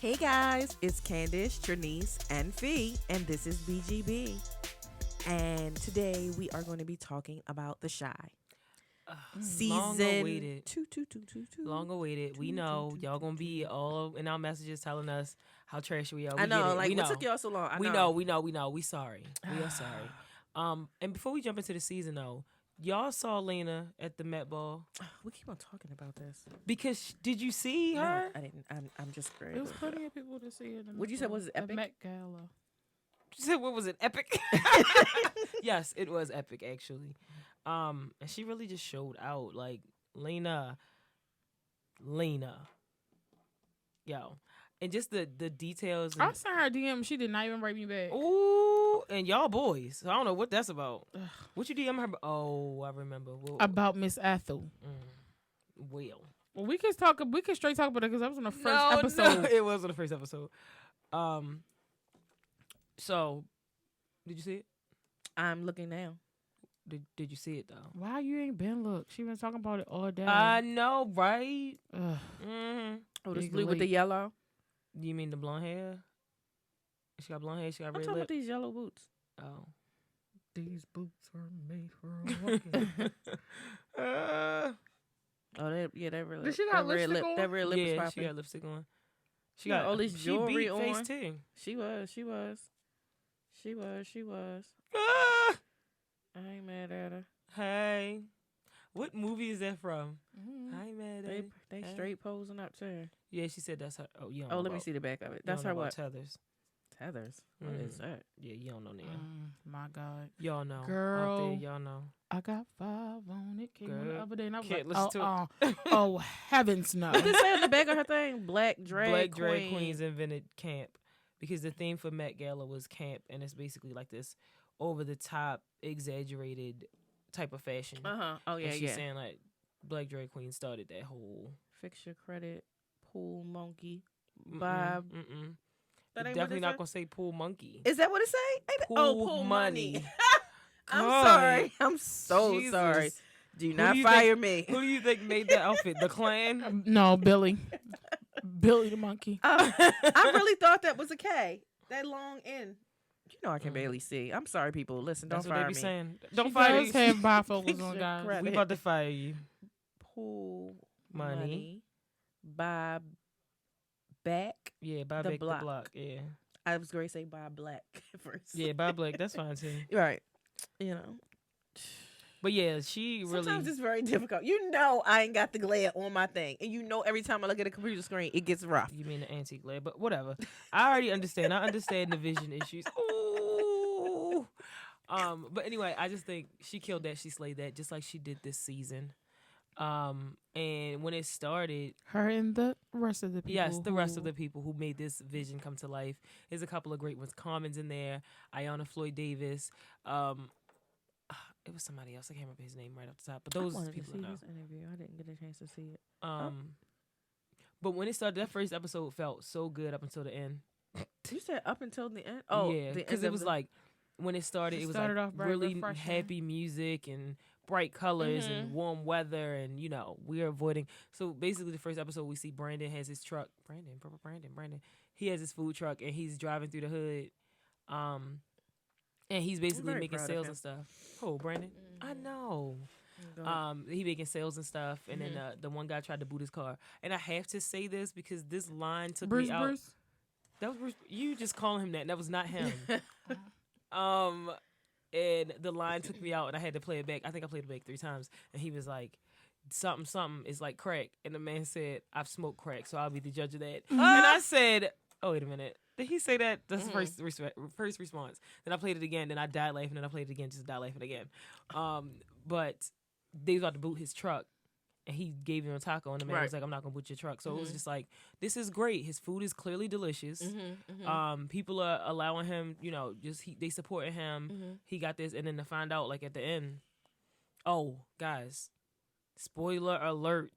Hey guys, it's Candice, Trinice, and Fee, and this is BGB. And today we are going to be talking about The Shy. Long Season awaited. two. Long awaited. We know y'all gonna be all in our messages telling us how trash we are. I We know, get it. like, we what know. took y'all so long? We know. We sorry. We are sorry. And before we jump into the season though, y'all saw Lena at the Met Ball We keep on talking about this. because did you see her? No, I didn't. I'm just great. It was plenty of people to see it. What'd you say, was it the epic? Met Gala. She said, "What was it? Epic." Yes, it was epic actually. And she really just showed out. Like Lena, yo, and just the details. I sent her a DM. She did not even write me back. Ooh, and y'all boys. So I don't know what that's about. What you DM her? Oh, I remember. About Miss Ethel. Well, We can straight talk about it because that was on the first episode. No, it was on the first episode. So, did you see it? I'm looking now. Did you see it though? Why you ain't been look? She been talking about it all day. I know, right? Ugh. Oh, this Big blue with the leap. yellow. You mean the blonde hair? She got blonde hair. She got I'm red talking lip. about these yellow boots. Oh. These boots are made for walking. Oh, that really. Did she got that red lipstick lip, on? That red lip is Yeah, she popping. got lipstick on. She Yeah, got all this she jewelry beat on. Face too. She was. Ah! I ain't mad at her. Hey, what movie is that from? Mhm. I ain't mad at They it. they Hey. straight posing up too. Yeah, she said that's her. Oh, you don't Oh, know let me about- see the back of it. you That's don't her know about what? Tethers. Tethers. What is that? Yeah, you don't know now. My God. Y'all know. Out Girl. there, y'all know. I got 5 on it. Came on the Girl, other day and I was can't like, listen to oh, heavens no. What did it say on the back of her thing? Black drag Black queen. drag queens invented camp because the theme for Met Gala was camp, and it's basically like this over the top, exaggerated type of fashion. Oh yeah, and she's yeah. saying like black drag queen started that whole Fix your credit, pool monkey, Mm-mm, Bob. Mm-mm. That ain't what Definitely it not say? gonna say pool monkey. Is that what it say? Ain't it? Pool money. I'm God. sorry. I'm so Jesus. sorry. Do Who not do you fire think- me. Who do you think made that outfit? The Klan? No, Billy. Billy the monkey. I really thought that was a K. That long end. You know I can Mm. barely see. I'm sorry, people. Listen, don't That's what fire they be me. saying. She Don't fire does you. have bifocals Fix on, your guys. credit. We about to fire you. Pool Money. money. Bob back. Yeah, buy The back block. the block. Yeah. I was going to say Bob Black first. Yeah, buy black. That's fine too. Right. You know. But yeah, she really. Sometimes it's very difficult. You know I ain't got the glare on my thing. And you know every time I look at a computer screen, it gets rough. You mean the anti-glare, but whatever. I already understand. I understand the vision issues. Ooh. But anyway, I just think she killed that. She slayed that, just like she did this season. And when it started, Her and the rest of the people. yes, the rest of who- the people who made this vision come to life. There's a couple of great ones. Common's in there. Ayanna Floyd Davis. It was somebody else. I can't remember his name right off the top. But those I wanted people to see I know. this interview. I didn't get a chance to see it. But when it started, that first episode felt so good up until the end. You said up until the end? Oh, yeah, the because end it of was the- like when it started, It it was started like off very really refreshing. happy music and bright colors and warm weather, and we're avoiding. So basically, the first episode we see Brandon has his truck. Brandon. He has his food truck and he's driving through the hood, and he's basically very making proud of sales him. and stuff. Oh, Brandon, I know. Go ahead. He making sales and stuff, and then the one guy tried to boot his car. And I have to say this because this line took Bruce me out. Bruce. That was Bruce. You just calling him that. That was not him. And the line took me out, and I had to play it back. I think I played it back 3 times, and he was like, "Something is like crack," and the man said, "I've smoked crack, so I'll be the judge of that." And I said, "Oh, wait a minute." Did he say that? That's the first response. Then I played it again. Then I died laughing. Then I played it again. Just died laughing again. But they was about to boot his truck, and he gave him a taco, and the man was like, "I'm not gonna boot your truck." So it was just like, this is great. His food is clearly delicious. People are allowing him, they supporting him. He got this, and then to find out, like at the end, oh guys, spoiler alert.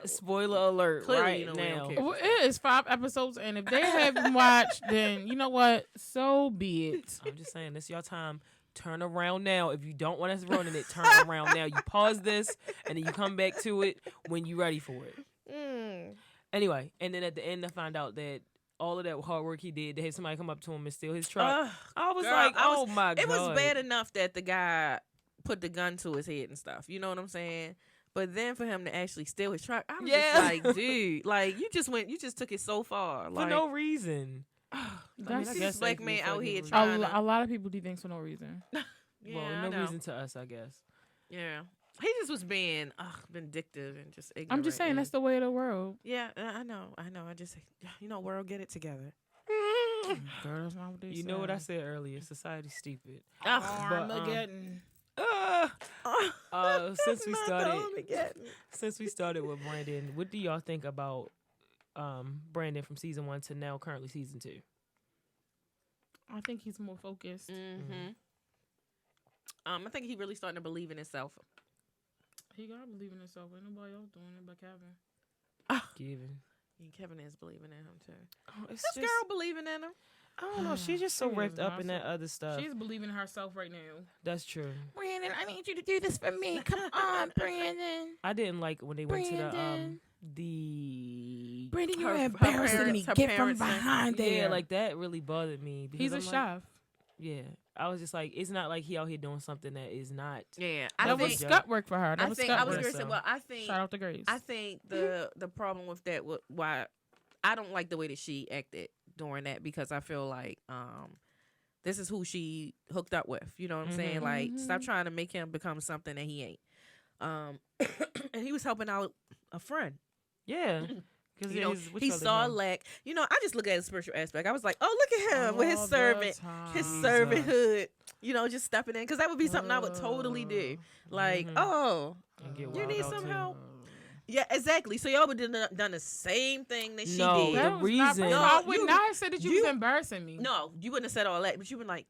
Spoiler alert! Clearly, right you know we don't now, care. Well, it is 5 episodes, and if they haven't watched, then you know what? So be it. I'm just saying, this is your time. Turn around now. If you don't want us running it, turn around now. You pause this, and then you come back to it when you're ready for it. Anyway, and then at the end, I found out that all of that hard work he did, they had somebody come up to him and steal his truck. I was girl, like, oh my God. It was bad enough that the guy put the gun to his head and stuff. You know what I'm saying? But then for him to actually steal his truck, I was just like, dude, like you just took it so far. For Like, no reason. I see this black man out here A trying lot of people do things for no reason. Yeah, well, I no know. reason to us, I guess. Yeah. He just was being vindictive and just ignorant. I'm just saying that's the way of the world. Yeah, I know. I just, world, get it together. Girl, that's not what they You know what I said earlier? Society's stupid. Armageddon. Since we started with Brandon, what do y'all think about Brandon from season 1 to now currently season 2? I think he's more focused. Mm-hmm. I think he really starting to believe in himself. He gotta believe in himself. Ain't nobody else doing it but Kevin. Kevin. And Kevin is believing in him too. Oh, it's This just, girl believing in him. I don't know. She's just so She wrapped is up in that awesome. other stuff. She's believing in herself right now. That's true. Brandon, I need you to do this for me. Come on, Brandon. I didn't like when they went to Brandon. the Brandon, Her- you're her embarrassing parents- me. her Get from parents and- behind there. yeah, like that really bothered me. Because He's a I'm like, chef. Yeah, I was just like, it's not like he out here doing something that is not. Yeah, That was think- scut work for her. That I was think scut I was work. gonna say. So. Well, I think Shout out to Grace. I think the problem with that why I don't like the way that she acted during that because I feel like this is who she hooked up with. You know what I'm saying? Like, stop trying to make him become something that he ain't. And he was helping out a friend. Yeah, because He saw a lack. I just look at the spiritual aspect. I was like, oh, look at him with his servant, his servanthood. Just stepping in because that would be something I would totally do. Like, oh, you need some help. Yeah, exactly. So y'all would have done the same thing that she No, did. the That was reason- I No, would you- not have said that you you- was embarrassing me. No, you wouldn't have said all that, but you been like,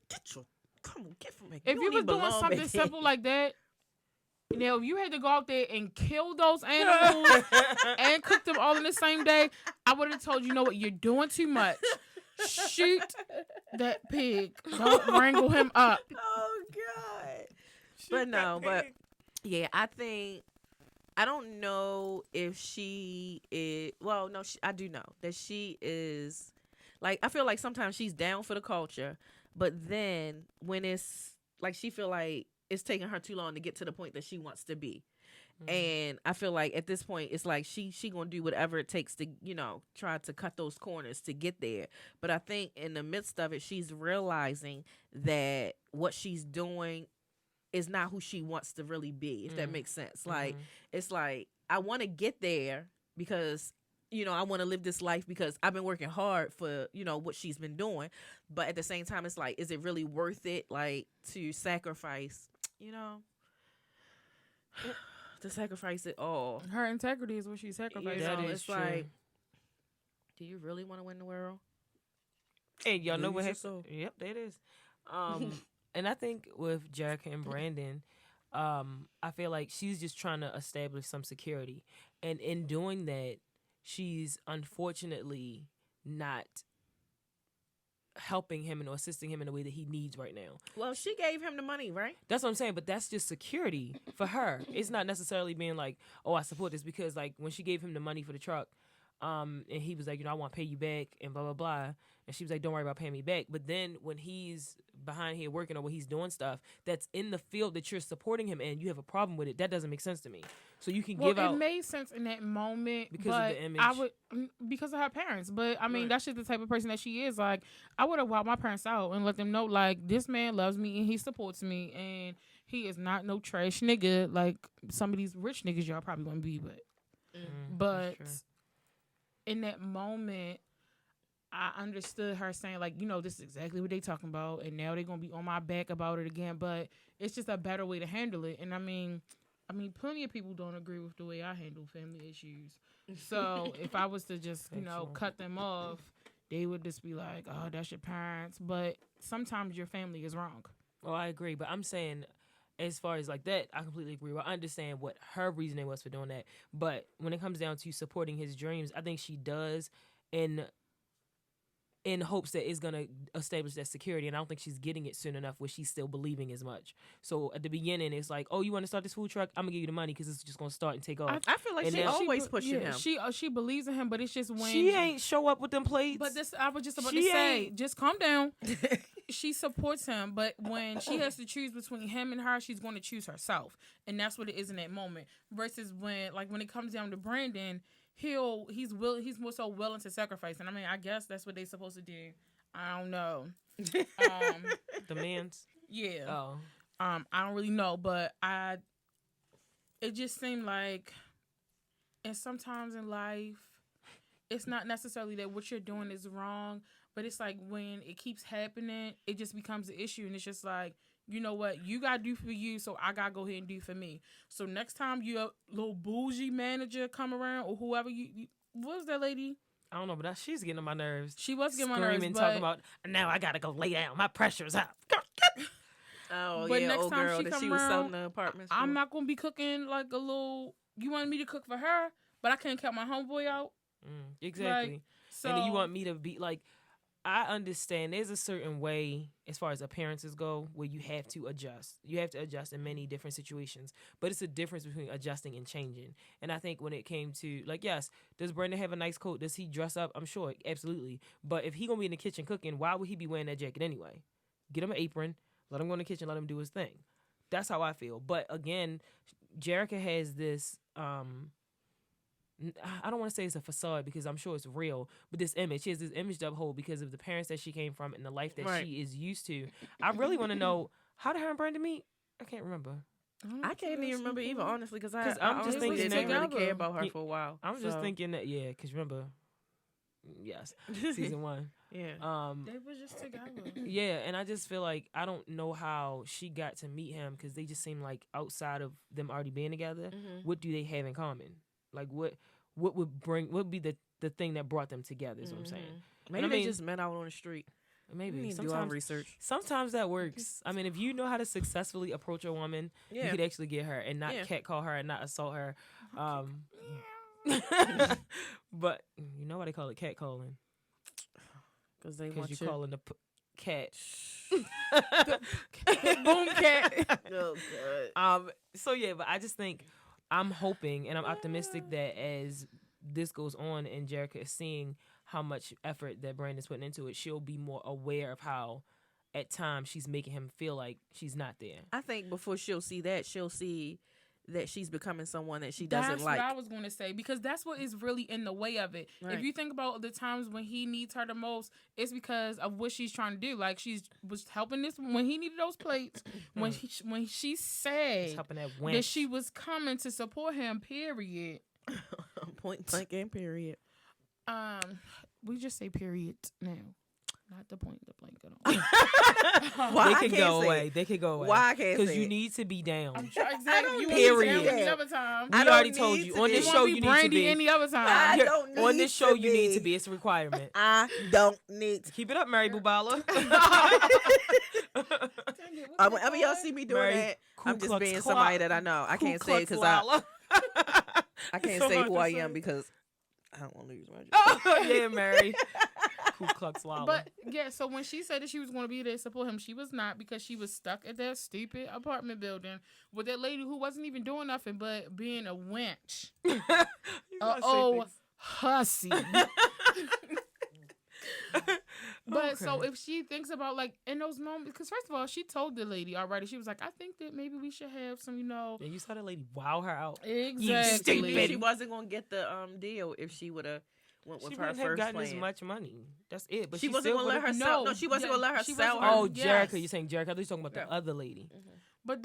come on, get from me. If you was doing something simple like that, if you had to go out there and kill those animals and cook them all in the same day, I would have told you, know what, you're doing too much. Shoot that pig. Don't wrangle him up. Oh God. But yeah, I don't know if she is. Well, no, I do know that she is. Like, I feel like sometimes she's down for the culture, but then when it's like she feel like it's taking her too long to get to the point that she wants to be. And I feel like at this point it's like she gonna do whatever it takes to try to cut those corners to get there. But I think in the midst of it, she's realizing that what she's doing is not who she wants to really be. If that makes sense. Like it's like I want to get there because I want to live this life because I've been working hard for what she's been doing. But at the same time, it's like, is it really worth it? Like to sacrifice? To sacrifice it all. Her integrity is what she sacrificed. That is It's true. like, do you really want to win the world? Hey, y'all know what Lose happened? yourself. Yep, that is. And I think with Jerricka and Brandon, I feel like she's just trying to establish some security. And in doing that, she's unfortunately not helping him or assisting him in the way that he needs right now. Well, she gave him the money, right? That's what I'm saying, but that's just security for her. It's not necessarily being like, oh, I support this, because like when she gave him the money for the truck, and he was like, I want to pay you back and blah, blah, blah. And she was like, don't worry about paying me back. But then when he's behind here working or when he's doing stuff that's in the field that you're supporting him in, you have a problem with it. That doesn't make sense to me. So you can give out. It made sense in that moment Because of the image. because of her parents. But I mean, Right. that's just the type of person that she is. Like, I would have walked my parents out and let them know, like, this man loves me and he supports me and he is not no trash nigga like some of these rich niggas y'all probably want to be with. But that's in that moment, I understood her saying, like, this is exactly what they talking about, and now they're gonna be on my back about it again. But it's just a better way to handle it. And I mean, plenty of people don't agree with the way I handle family issues. So if I was to just, cut them off, they would just be like, oh, that's your parents. But sometimes your family is wrong. Well, I agree, but I'm saying, as far as like that, I completely agree. Well, I understand what her reasoning was for doing that, but when it comes down to supporting his dreams, I think she does in in hopes that it's going to establish that security. And I don't think she's getting it soon enough where she's still believing as much. So at the beginning, it's like, oh, you want to start this food truck? I'm going to give you the money because it's just going to start and take off. I feel like she always pushing him. She believes in him, but it's just when she ain't show up with them plates. But this, I was just about to say, just calm down. She supports him, but when she has to choose between him and her, she's going to choose herself. And that's what it is in that moment. Versus when it comes down to Brandon, he's more so willing to sacrifice. And I mean, I guess that's what they're supposed to do. I don't know. Demands? Yeah. Oh. I don't really know, but it just seemed like, and sometimes in life, it's not necessarily that what you're doing is wrong, but it's like when it keeps happening, it just becomes an issue, and it's just like, you know what, you gotta do for you, so I gotta go ahead and do for me. So next time your little bougie manager come around, or whoever you what was that lady? I don't know, but she's getting on my nerves. She was getting on my nerves. Screaming, talking about, now I gotta go lay down. My pressure's up. Oh, but yeah, next old time girl that she was selling the apartments for. I'm not gonna be cooking like a little. You wanted me to cook for her, but I can't cut my homeboy out. Exactly. Like, so, and you want me to be like, I understand there's a certain way as far as appearances go where you have to adjust. You have to adjust in many different situations. But it's a difference between adjusting and changing. And I think when it came to, like, yes, does Brandon have a nice coat? Does he dress up? I'm sure. Absolutely. But if he going to be in the kitchen cooking, why would he be wearing that jacket anyway? Get him an apron. Let him go in the kitchen. Let him do his thing. That's how I feel. But, again, Jerricka has this... I don't want to say it's a facade because I'm sure it's real, but this image, she has this image to uphold because of the parents that she came from and the life that she is used to. I really want to know, how did her and Brandon meet? I can't remember. I can't even remember either, honestly, because I'm just thinking they didn't really care about her for a while. I'm just thinking that, because remember, yes, season 1. Yeah. They were just together. Yeah, and I just feel like I don't know how she got to meet him because they just seem like outside of them already being together, what do they have in common? Like what would be the thing that brought them together is what I'm saying. Maybe they just met out on the street. Maybe. Sometimes do our research. Sometimes that works. I mean, if you know how to successfully approach a woman, you could actually get her and not catcall her and not assault her. But you know why they call it catcalling? Because you calling the cat. Boom cat. Oh, God. So yeah, but I just think I'm hoping and I'm optimistic that as this goes on and Jerricka is seeing how much effort that Brandon's putting into it, she'll be more aware of how at times she's making him feel like she's not there. I think before she'll see that, she'll see that she's becoming someone that she doesn't like. That's what I was going to say, because that's what is really in the way of it. Right. If you think about the times when he needs her the most, it's because of what she's trying to do. Like, she was helping this when he needed those plates. when she said that she was coming to support him, period. Point blank and period. We just say period now. Not the point, the blank at all. Why they can go away. They can go away. Why I can't say because you need to be down. Exactly. Period. Any other time. We already told you on this show you need to be. Any other time. I don't need on this show to you need to be. It's a requirement. I don't need to. Keep it up, Mary Bubala. Whenever y'all see me doing that, I'm just being somebody that I know. I can't say it because I can't say who I am because I don't want to lose my job. Oh yeah, Mary. Ku Klux Lala. But yeah, so when she said that she was going to be there to support him, she was not, because she was stuck at that stupid apartment building with that lady who wasn't even doing nothing but being a wench. Hussy. But so if she thinks about, like, in those moments, because first of all, she told the lady already, she was like, I think that maybe we should have some, Yeah, you saw that lady wow her out. Exactly. She wasn't going to get the deal if she would have went with her first plan. She wouldn't have gotten as much money. That's it. But she wasn't going to let her sell. No, she wasn't going to let her sell her. Oh, Jerricka. You're saying Jerricka. I thought you were talking about the other lady. Mm-hmm. But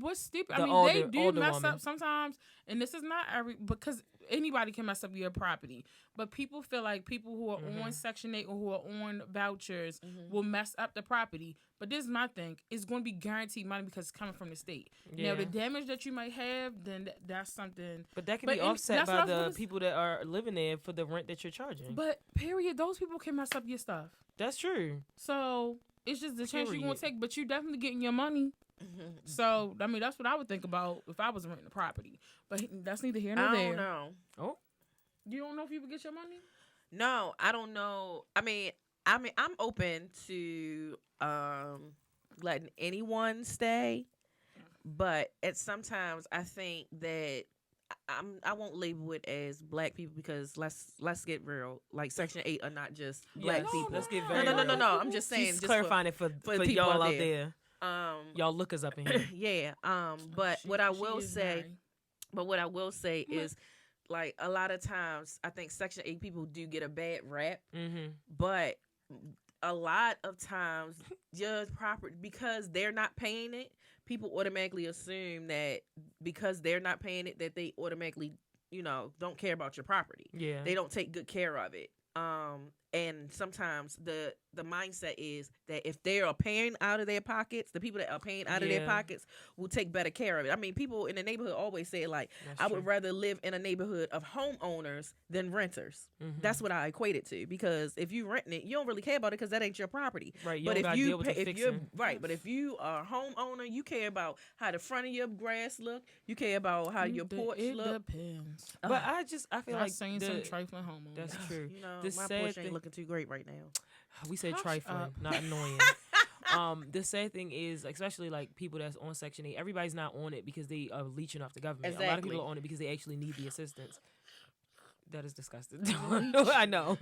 what's stupid? They do mess up sometimes, and this is not because anybody can mess up your property. But people feel like people who are on Section 8 or who are on vouchers will mess up the property. But this is my thing: it's going to be guaranteed money because it's coming from the state. Yeah. Now, the damage that you might have, then that's something. But that can be offset by the people that are living there for the rent that you're charging. But period, those people can mess up your stuff. That's true. So it's just the chance you're going to take. But you definitely getting your money. So, that's what I would think about if I was renting a property. But that's neither here nor there. I don't know. You don't know if you would get your money? No, I don't know. I I mean, I'm open to letting anyone stay, but sometimes I think that I won't label it as black people because let's get real. Like Section 8 are not just black people. Let's get very No. I'm just saying. She's just clarifying it for people y'all out there. Um, Y'all lookers up in here. yeah. But what I will say, is, like, a lot of times I think Section 8 people do get a bad rap, but a lot of times just proper because they're not paying it. People automatically assume that because they're not paying it, that they automatically, don't care about your property. Yeah. They don't take good care of it. And sometimes the mindset is that if they are paying out of their pockets, the people that are paying out of their pockets will take better care of it. I mean, people in the neighborhood always say, like, I would rather live in a neighborhood of homeowners than renters. That's what I equate it to, because if you renting it, you don't really care about it because that ain't your property. Right. But if you are a homeowner, you care about how the front of your grass look. You care about how your porch look. It depends. But I feel like saying some trifling homeowners. That's true. My porch ain't looking too great right now. We said trifling, not annoying. The sad thing is, especially like people that's on Section 8, everybody's not on it because they are leeching off the government. Exactly. A lot of people are on it because they actually need the assistance. That is disgusting. I know.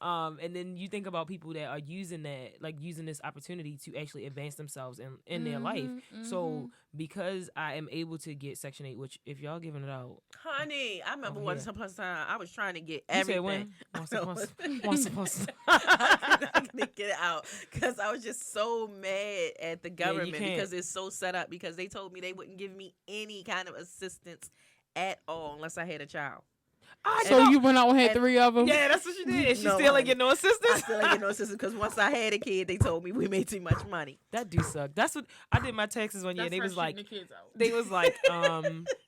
And then you think about people that are using this opportunity to actually advance themselves in their life. So because I am able to get Section 8, which if y'all giving it out, honey, I remember once upon a time I was trying to get everything. Once upon I couldn't get it out because I was just so mad at the government because it's so set up, because they told me they wouldn't give me any kind of assistance at all unless I had a child. So you went out and had 3 of them? Yeah, that's what she did. She still ain't get no assistance. I still ain't get no assistance because once I had a kid, they told me we made too much money. That do suck. That's what I did my taxes one year. They was like,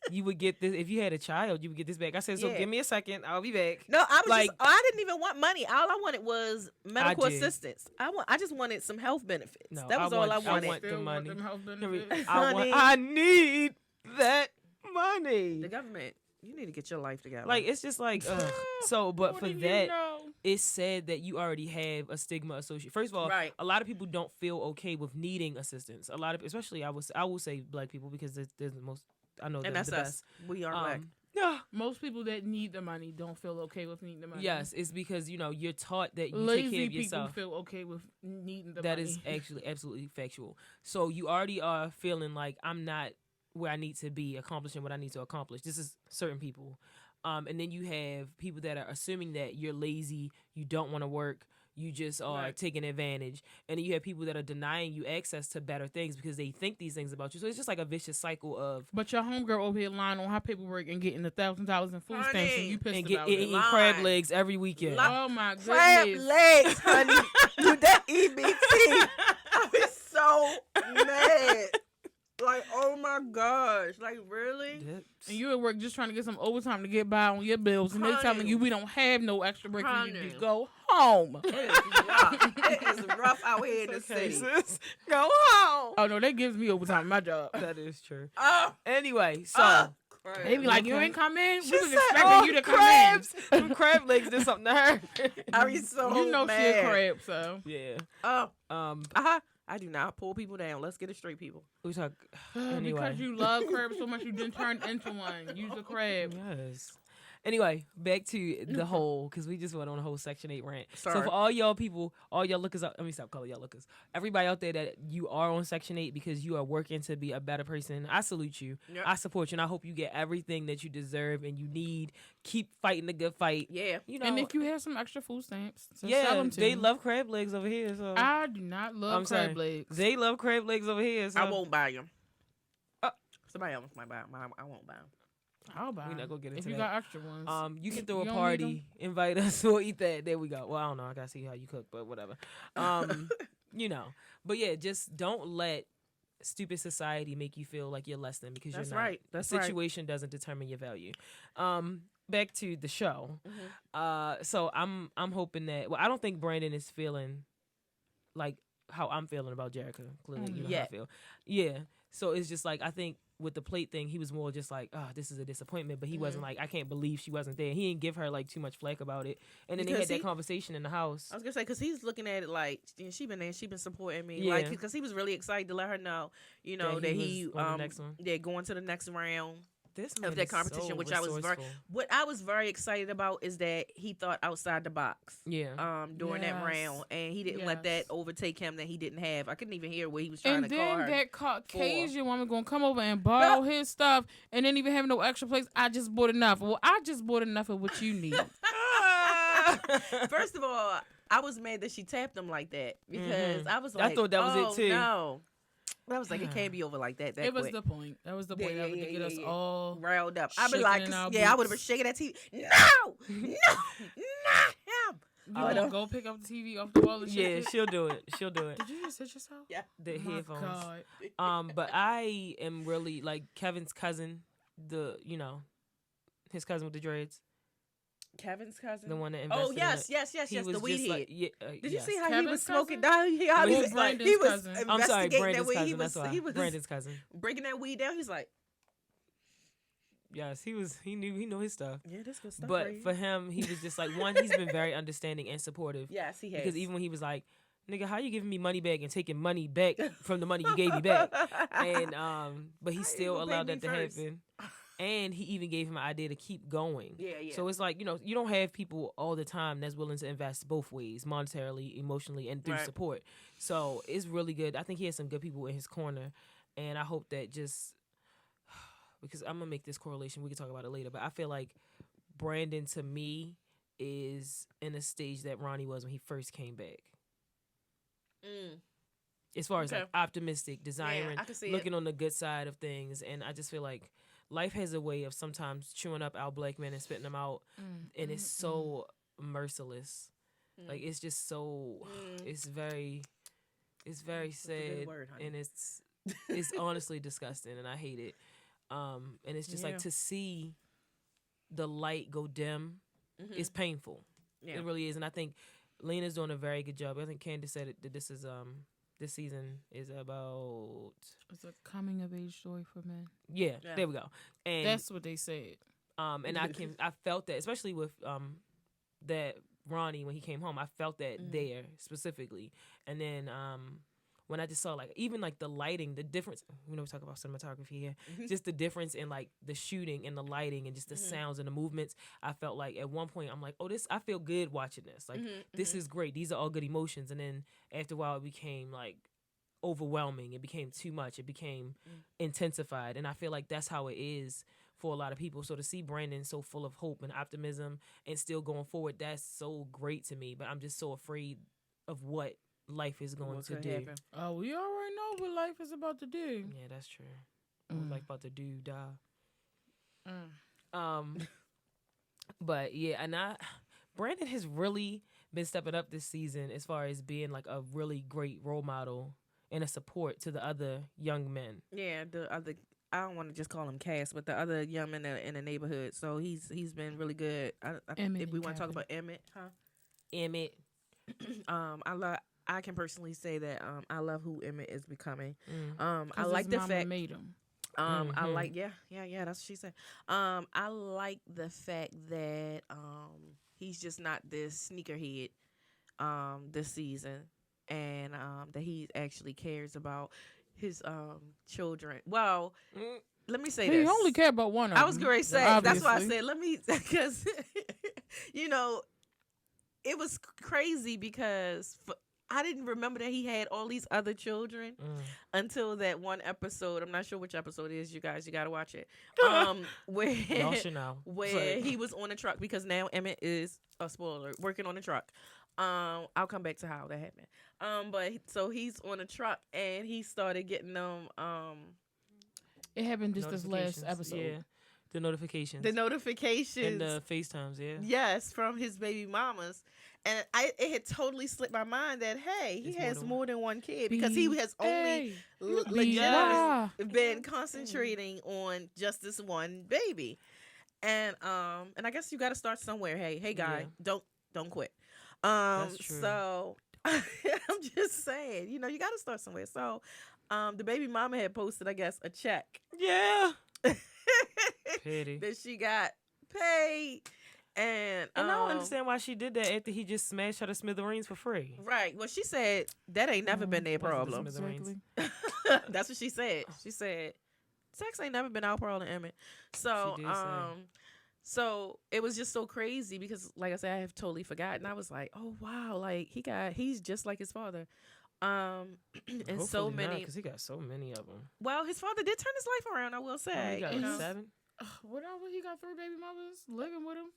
you would get this if you had a child. You would get this back. I said, so give me a second. I'll be back. No, I didn't even want money. All I wanted was medical assistance. I just wanted some health benefits. No, that was all I wanted. I want the money. Honey. I need that money. The government. You need to get your life together. Like, it's just like, so, but for that, it's sad that you already have a stigma associated. First of all, a lot of people don't feel okay with needing assistance. A lot of, especially I will say black people, because there's the most, I know and that's the us. Best. We are black. Yeah. Most people that need the money don't feel okay with needing the money. Yes, it's because, you're taught that you lazy take care of yourself. People feel okay with needing the that money. That is actually absolutely factual. So you already are feeling like I'm not where I need to be, accomplishing what I need to accomplish. This is certain people. And then you have people that are assuming that you're lazy, you don't want to work, you just are taking advantage. And then you have people that are denying you access to better things because they think these things about you. So it's just like a vicious cycle of... But your homegirl over here lying on her paperwork and getting $1,000 in food stamps, and you pissed about it. Eating crab legs every weekend. Oh my goodness. Crab legs, honey. Dude, that EBT. I was so mad. Like, oh my gosh. Like, really? And you at work just trying to get some overtime to get by on your bills, and they telling you we don't have no extra break for you to go home. It is rough. It is rough out here in the city. Go home. Oh, no, that gives me overtime in my job. That is true. Anyway, so... They be like, you ain't come in? We was expecting you to come in. Some crab legs did something to her. I be so mad. She a crab, so. Yeah. I do not pull people down. Let's get it straight, people. We talk anyway. Because you love crabs so much, you didn't turn into one. Use a crab. Yes. Anyway, back to the whole, because we just went on a whole Section 8 rant. Sorry. So for all y'all people, all y'all lookers, let me stop calling y'all lookers. Everybody out there that you are on Section 8 because you are working to be a better person, I salute you. Yep. I support you, and I hope you get everything that you deserve and you need. Keep fighting the good fight. Yeah. And if you have some extra food stamps, sell them to they me. love crab legs over here. So I do not love crab legs. They love crab legs over here. So I won't buy them. Somebody else might buy them. I won't buy them. I'll buy. We're not gonna get into if you that. got extra ones. You can throw a party, invite us, we'll eat that. There we go. Well, I don't know. I gotta see how you cook, but whatever. But yeah, just don't let stupid society make you feel like you're less than, because you're not. Right. That's the situation doesn't determine your value. Back to the show. So I'm hoping that. Well, I don't think Brandon is feeling like how I'm feeling about Jerricka. Clearly, you know how I feel. Yeah. So it's just like, I think with the plate thing, he was more just like, oh, this is a disappointment. But he wasn't like, I can't believe she wasn't there. He didn't give her like too much flack about it. And then they had that conversation in the house. I was gonna say, because he's looking at it like, she been there, she been supporting me, like, because he was really excited to let her know, you know, that he going to the next round. Of that competition, which I was very excited about is that he thought outside the box. During that round, and he didn't let that overtake him that he didn't have. I couldn't even hear what he was trying to call her. And then that Caucasian woman gonna come over and borrow his stuff, and then even have no extra place. I just bought enough. Well, I just bought enough of what you need. First of all, I was mad that she tapped him like that because I was like, I thought that was it too. No. I was like, it can't be over like that. It was the point. That was the point. That was to get us all riled up. I'd be like, I would have been shaking that TV. No, not him. You don't go pick up the TV off the wall and shit. Yeah, she'll do it. Did you just hit yourself? Yeah. The headphones. God. But I am really like Kevin's cousin, his cousin with the dreads. Kevin's cousin, the one that invested. Oh yes, the weed head. Did you see how Kevin's he was cousin? smoking down? He was cousin. I'm sorry, Brandon's that cousin. That's why. He was Brandon's cousin. Breaking that weed down. He's like, yes, he knew his stuff. Yeah, that's good stuff. But for him, he was just like he's been very understanding and supportive. Yes, he has. Because even when he was like, nigga, how you giving me money back and taking money back from the money you gave me back? And but he still allowed that to happen. And he even gave him an idea to keep going. Yeah. So it's like, you don't have people all the time that's willing to invest both ways, monetarily, emotionally, and through support. So it's really good. I think he has some good people in his corner. And I hope that because I'm going to make this correlation. We can talk about it later. But I feel like Brandon, to me, is in a stage that Ronnie was when he first came back. As far as like optimistic, desiring, looking on the good side of things. And I just feel like life has a way of sometimes chewing up our black men and spitting them out, and it's so merciless. Like it's just so, it's very sad, word, and it's honestly disgusting, and I hate it. And it's just like to see the light go dim, it's painful. It really is, and I think Lena's doing a very good job. I think Candace said it, that this season is about... It's a coming of age story for men. Yeah, there we go. And that's what they said. And I felt that, especially with that Ronnie when he came home, I felt that there specifically. And then when I just saw like even like the lighting, the difference. We talk about cinematography here. Just the difference in like the shooting and the lighting and just the sounds and the movements. I felt like at one point I'm like, oh, I feel good watching this. Like this is great. These are all good emotions. And then after a while it became like overwhelming. It became too much. It became intensified. And I feel like that's how it is for a lot of people. So to see Brandon so full of hope and optimism and still going forward, that's so great to me. But I'm just so afraid of what life is going to do. Happen. Oh, we already know what life is about to do. Yeah, that's true. What life about to do, die. But yeah, and Brandon has really been stepping up this season as far as being like a really great role model and a support to the other young men. Yeah, the other. I don't want to just call him cast, but the other young men in the neighborhood. So he's been really good. If we want to talk about Emmett, Emmett. I can personally say that I love who Emmett is becoming. I like the fact made him. I like that's what she said. I like the fact that he's just not this sneakerhead this season, and that he actually cares about his children. Well, let me say this. He only cared about one of them. I was going to say, obviously. That's why I said because it was crazy because I didn't remember that he had all these other children until that one episode. I'm not sure which episode it is, you guys. You got to watch it. Where y'all should know. Where he was on a truck, because now Emmett is, a spoiler, working on a truck. I'll come back to how that happened. But so he's on a truck and he started getting them. It happened just this last episode. Yeah. The notifications. And the FaceTimes, yeah. Yes, from his baby mamas. And it had totally slipped my mind that, hey, he has more than one kid, because he has only been concentrating on just this one baby. And I guess you got to start somewhere. Hey guy, don't quit. That's true. So I'm just saying, you got to start somewhere. So the baby mama had posted, I guess, a check. Yeah. Pity. That she got paid. And I don't understand why she did that after he just smashed her to smithereens for free. Right. Well, she said that ain't never been their problem. Exactly. That's what she said. She said sex ain't never been our problem, Emmett. So She did say. so it was just so crazy because, like I said, I have totally forgotten. I was like, oh wow, like he's just like his father. And Hopefully so many, because he got so many of them. well, his father did turn his life around, I will say. He got you know? 7. Whatever, he got 3 baby mothers living with him.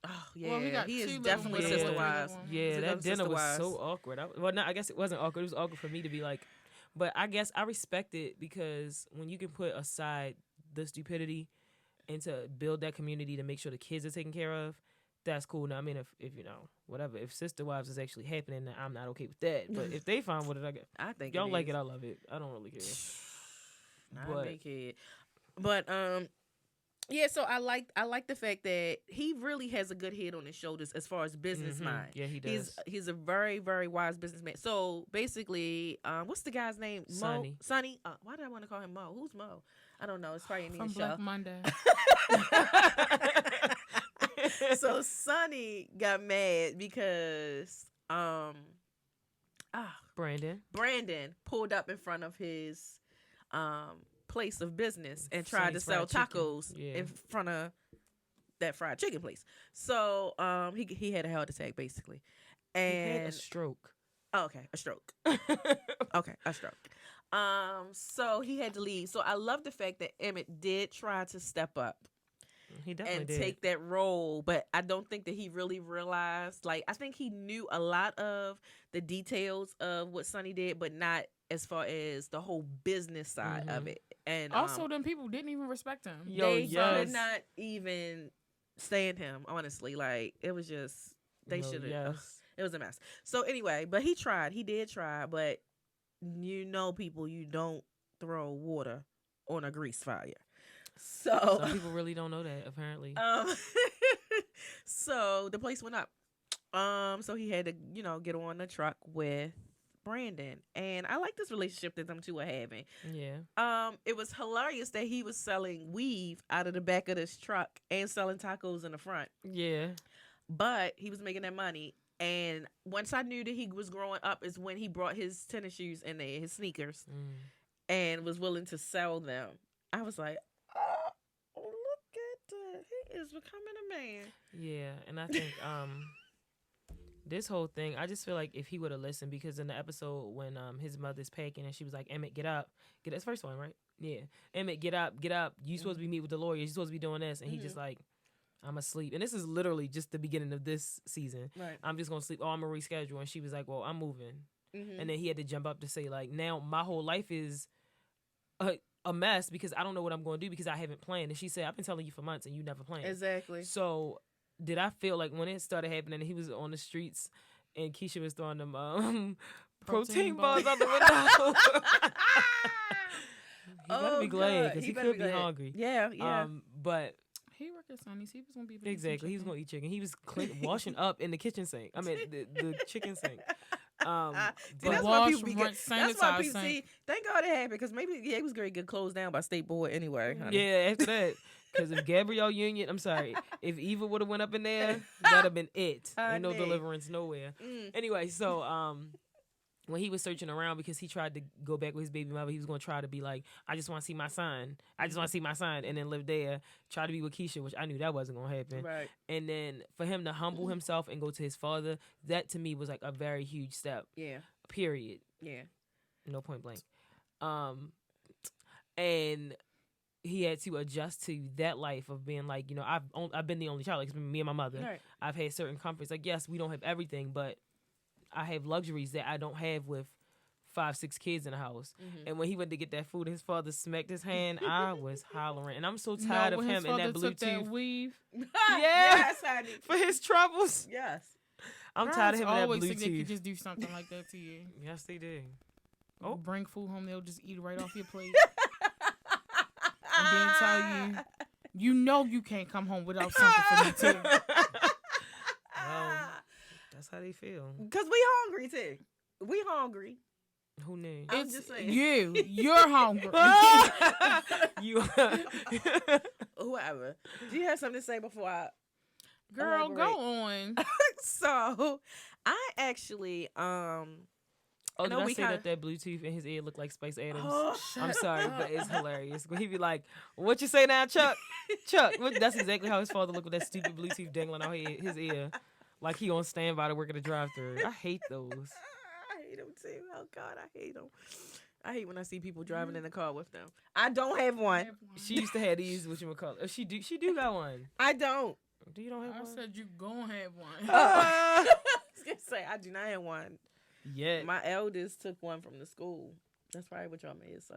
Oh yeah, Well, he got he 2 is living definitely with him. sister Yeah. wives. Yeah, that dinner was sister-wives. so awkward. I guess it wasn't awkward. It was awkward for me to be like, but I guess I respect it because when you can put aside the stupidity and to build that community to make sure the kids are taken care of, that's cool. Now, I mean, if you know, whatever, if sister wives is actually happening, then I'm not okay with that. But if they fine with it, I think y'all like is. it, I love it. I don't really care. Not big head. But yeah, so I like the fact that he really has a good head on his shoulders as far as business mind. Yeah, he does. He's a very, very wise businessman. So basically, what's the guy's name? Sonny. Mo? Sonny. Why did I want to call him Mo? Who's Mo? I don't know. It's probably in From the Black show. Monday. So Sonny got mad because Brandon pulled up in front of his place of business and tried to sell Sonny's fried tacos in front of that fried chicken place. So he had a heart attack basically, and he had a stroke. Oh, okay, a stroke. Okay, a stroke. So he had to leave. So I love the fact that Emmett did try to step up. He definitely and did. take that role, but I don't think that he really realized. Like, I think he knew a lot of the details of what Sonny did, but not as far as the whole business side of it. And also, them people didn't even respect him. They could not even stand him. Honestly, like it was just they should have. It was a mess. So anyway, but he tried. He did try, but people, you don't throw water on a grease fire. So some people really don't know that, apparently. So the place went up. So he had to, get on the truck with Brandon. And I like this relationship that them two are having. Yeah. It was hilarious that he was selling weave out of the back of this truck and selling tacos in the front. Yeah. But he was making that money. And once I knew that he was growing up is when he brought his tennis shoes in there, his sneakers, and was willing to sell them. I was like, look at that. He is becoming a man. Yeah, and I think this whole thing, I just feel like if he would have listened, because in the episode when his mother's packing and she was like, Emmett, get up. That's the first one, right? Yeah. Emmett, get up. You supposed to be meeting with the lawyer. You supposed to be doing this. And he just like, I'm asleep. And this is literally just the beginning of this season. Right. I'm just going to sleep. Oh, I'm going to reschedule. And she was like, well, I'm moving. And then he had to jump up to say, like, now my whole life is a mess because I don't know what I'm going to do because I haven't planned. And she said, I've been telling you for months and you never planned. Exactly. So did I feel like when it started happening and he was on the streets and Keisha was throwing them protein bars out the window? He better be glad because he could be hungry. Yeah. But he worked at Sonny's. He was gonna be exactly. He was gonna eat chicken. He was washing up in the kitchen sink. I mean the chicken sink. See, that's why people be good. That's why people see. Thank God it happened because maybe he was going to get closed down by state board anyway. Honey. Yeah, after that. Because if Gabrielle Union, I'm sorry, if Eva would have went up in there, that'd have been it. Ain't no deliverance nowhere. Anyway, so when he was searching around because he tried to go back with his baby mother, he was going to try to be like, I just want to see my son. I just want to see my son. And then live there, try to be with Keisha, which I knew that wasn't going to happen. Right. And then for him to humble himself and go to his father, that to me was like a very huge step. Yeah. Period. Yeah. No point blank. And he had to adjust to that life of being like, I've been the only child. Like, it's been me and my mother. Right. I've had certain comforts. Like, yes, we don't have everything, but I have luxuries that I don't have with 5-6 kids in the house. And when he went to get that food, his father smacked his hand. I was hollering, and I'm so tired of him and that Bluetooth. That weave. Yes, honey. For his troubles. Yes. I'm tired of him and that Always think they Bluetooth. could just do something like that to you. Yes, they did. Oh, bring food home, they'll just eat it right off your plate, and then tell you you can't come home without something for me too. Well, that's how they feel. Because we hungry too. We hungry. Who knew? I'm It's just saying. you're hungry. You. Whoever. Do you have something to say before I Girl, elaborate? go on. So, I actually Oh, know did I we say kinda- that Bluetooth in his ear looked like Spice Adams? Oh, I'm sorry, but it's hilarious. But he'd be like, "What you say now, Chuck? Chuck?" That's exactly how his father looked with that stupid Bluetooth dangling out his ear, like he on standby to work at a drive-thru. I hate those. I hate them too. Oh God, I hate them. I hate when I see people driving in the car with them. I don't have one. She used to have these. What you would call it? She do got one. I don't. Do you don't have I one? said you gonna have one. I was gonna say I do not have one. Yeah. My eldest took one from the school. That's probably what y'all made. So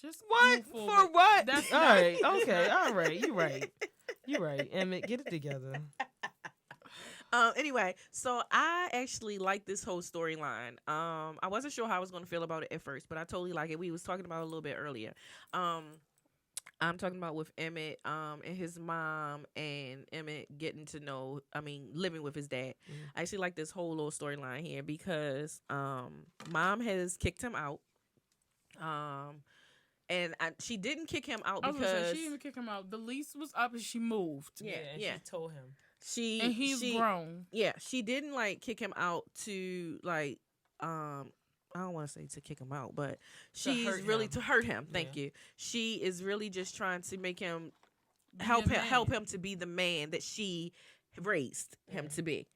Just What move for? forward. What? That's all not- right. Okay. All right. You right. You right. Emmett, get it together. Anyway, so I actually like this whole storyline. I wasn't sure how I was going to feel about it at first, but I totally like it. We was talking about it a little bit earlier. I'm talking about with Emmett and his mom and Emmett getting to know, living with his dad. I actually like this whole little storyline here because mom has kicked him out. And she didn't kick him out I was gonna say, because she didn't even kick him out. The lease was up and she moved. Yeah, and yeah. She told him. And he's grown. Yeah, she didn't kick him out to I don't want to say to kick him out, but she's hurt really him. to hurt him. Thank Yeah. you. She is really just trying to make him Be help a him man. help him to be the man that she raised him to be.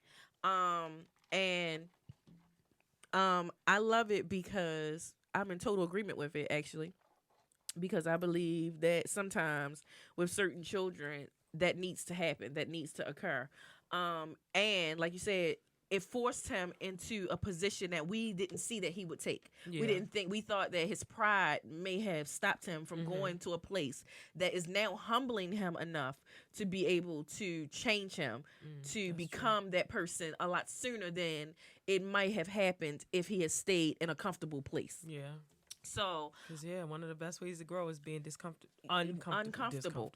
I love it because I'm in total agreement with it actually. Because I believe that sometimes with certain children that needs to happen, that needs to occur. And like you said, it forced him into a position that we didn't see that he would take. Yeah. We thought that his pride may have stopped him from going to a place that is now humbling him enough to be able to change him to become that person a lot sooner than it might have happened if he had stayed in a comfortable place. Yeah. So, Because, one of the best ways to grow is being uncomfortable.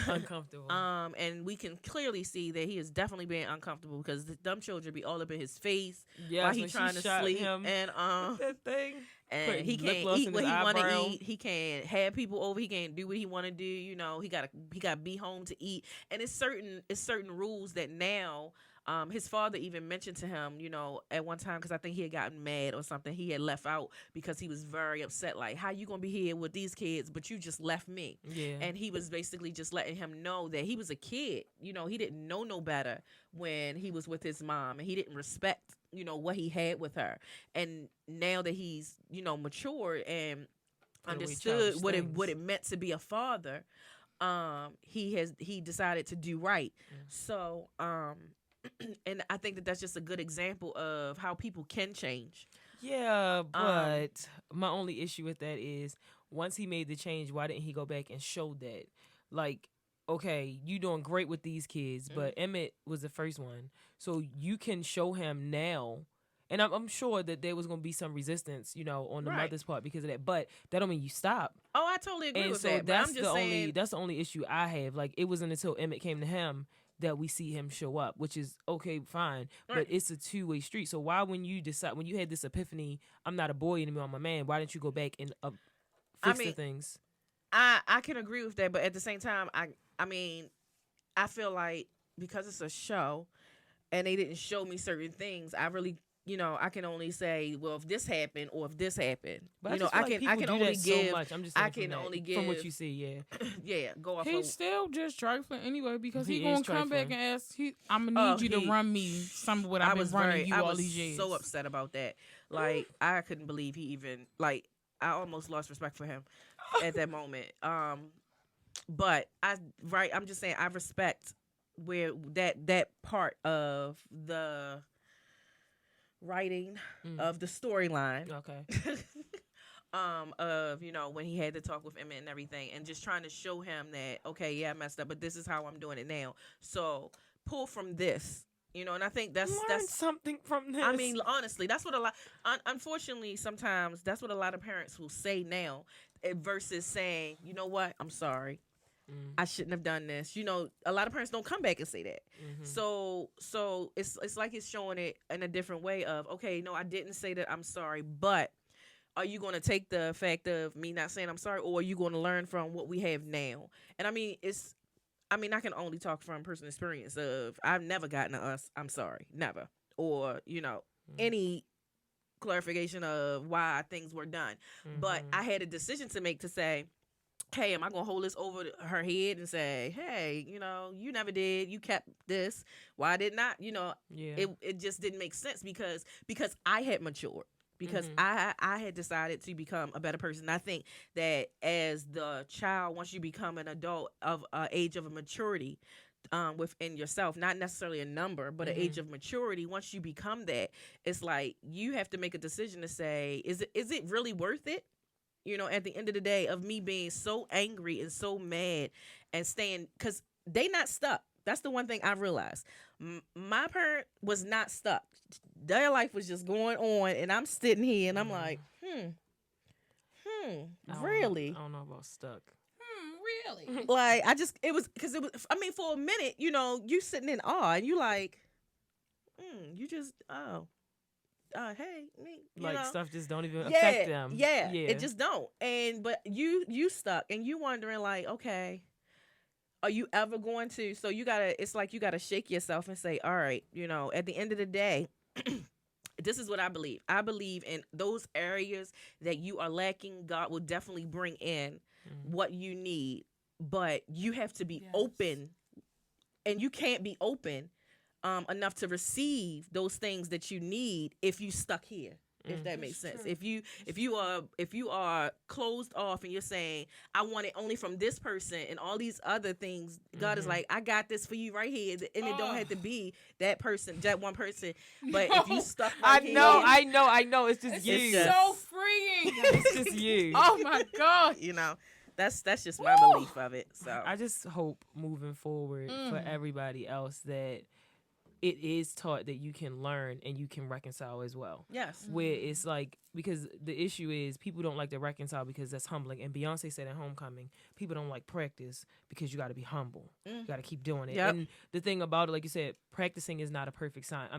Uncomfortable. And we can clearly see that he is definitely being uncomfortable because the dumb children be all up in his face Yeah, while he trying to sleep, him, and that thing. and Putting he lip can't gloss eat in what his he want to eyebrow. eat. He can't have people over. He can't do what he want to do. You know, he got to be home to eat. And it's certain rules that now. His father even mentioned to him, you know, at one time, because I think he had gotten mad or something. He had left out because he was very upset. Like, how you gonna be here with these kids, but you just left me? Yeah. And he was basically just letting him know that he was a kid. You know, he didn't know no better when he was with his mom, and he didn't respect, you know, what he had with her. And now that he's, you know, matured and Put away understood childish what things. it meant to be a father, he decided to do right. So, and I think that that's just a good example of how people can change. Yeah, but my only issue with that is once he made the change, why didn't he go back and show that? Like, okay, you doing great with these kids, but Emmett was the first one. So you can show him now. And I'm sure that there was going to be some resistance, you know, on the Right. mother's part because of that. But that don't mean you stop. Oh, I totally agree And with so that. But that's I'm just saying, that's the only issue I have. Like, it wasn't until Emmett came to him that we see him show up, which is okay, fine. Right. But it's a two-way street. So why, when you had this epiphany, I'm not a boy anymore, I'm a man, why didn't you go back and fix the things? I can agree with that, but at the same time, I mean, I feel like because it's a show and they didn't show me certain things, I really, you know, I can only say, well, if this happened or if this happened, But you know, I can do only that give. so much. I'm just I saying can only from what give- you see, yeah. Yeah, go off. He's still just trifling anyway because He he is gonna come back trifling. and ask. I'm gonna need you he- to run me some of what I've been running you I all was these years. so upset about that. Like, I couldn't believe he even I almost lost respect for him at that moment. But I'm just saying I respect where that part of the writing of the storyline Okay. of, you know, when he had to talk with Emmett and everything, and just trying to show him that, okay, yeah, I messed up, but this is how I'm doing it now. So pull from this, you know, and I think Learn that's something from this. I mean, honestly, that's what a lot. Unfortunately, sometimes that's what a lot of parents will say now, versus saying, you know what, I'm sorry, I shouldn't have done this. You know, a lot of parents don't come back and say that. So it's like it's showing it in a different way of, okay, no, I didn't say that, I'm sorry, but are you going to take the fact of me not saying I'm sorry, or are you going to learn from what we have now? And I mean, I can only talk from personal experience of I've never gotten a I'm sorry, never, or you know, any clarification of why things were done. But I had a decision to make to say, hey, am I going to hold this over her head and say, hey, you know, you never did, you kept this, why did not, you know, it just didn't make sense because I had matured. Because I had decided to become a better person. I think that as the child, once you become an adult of age of a maturity within yourself, not necessarily a number, but an age of maturity, once you become that, it's like you have to make a decision to say, is it really worth it? You know, at the end of the day, of me being so angry and so mad and staying, because they not stuck. That's the one thing I realized. My parent was not stuck. Their life was just going on, and I'm sitting here, and I'm like, really? I don't know about stuck. Really? Like, I mean, for a minute, you know, you sitting in awe, and you like, you just, hey, me, like know? Stuff just don't even affect them. Yeah, it just don't. But you stuck, and you wondering like, okay, are you ever going to? So it's like you gotta shake yourself and say, all right, you know, at the end of the day, this is what I believe. I believe in those areas that you are lacking, God will definitely bring in what you need, but you have to be open, and you can't be open enough to receive those things that you need if you stuck here. If that makes sense. True. If you are closed off and you're saying, I want it only from this person and all these other things, God is like, I got this for you right here, and it don't have to be that person, that one person. But if you stuck right I know. It's just you. It's so freeing. It's just you. Oh my God. You know, that's just my belief of it. So I just hope moving forward for everybody else that it is taught that you can learn and you can reconcile as well. Yes. Where it's like, because the issue is people don't like to reconcile because that's humbling. And Beyonce said at Homecoming, people don't like practice because you got to be humble. You got to keep doing it. Yep. And the thing about it, like you said, practicing is not a perfect science.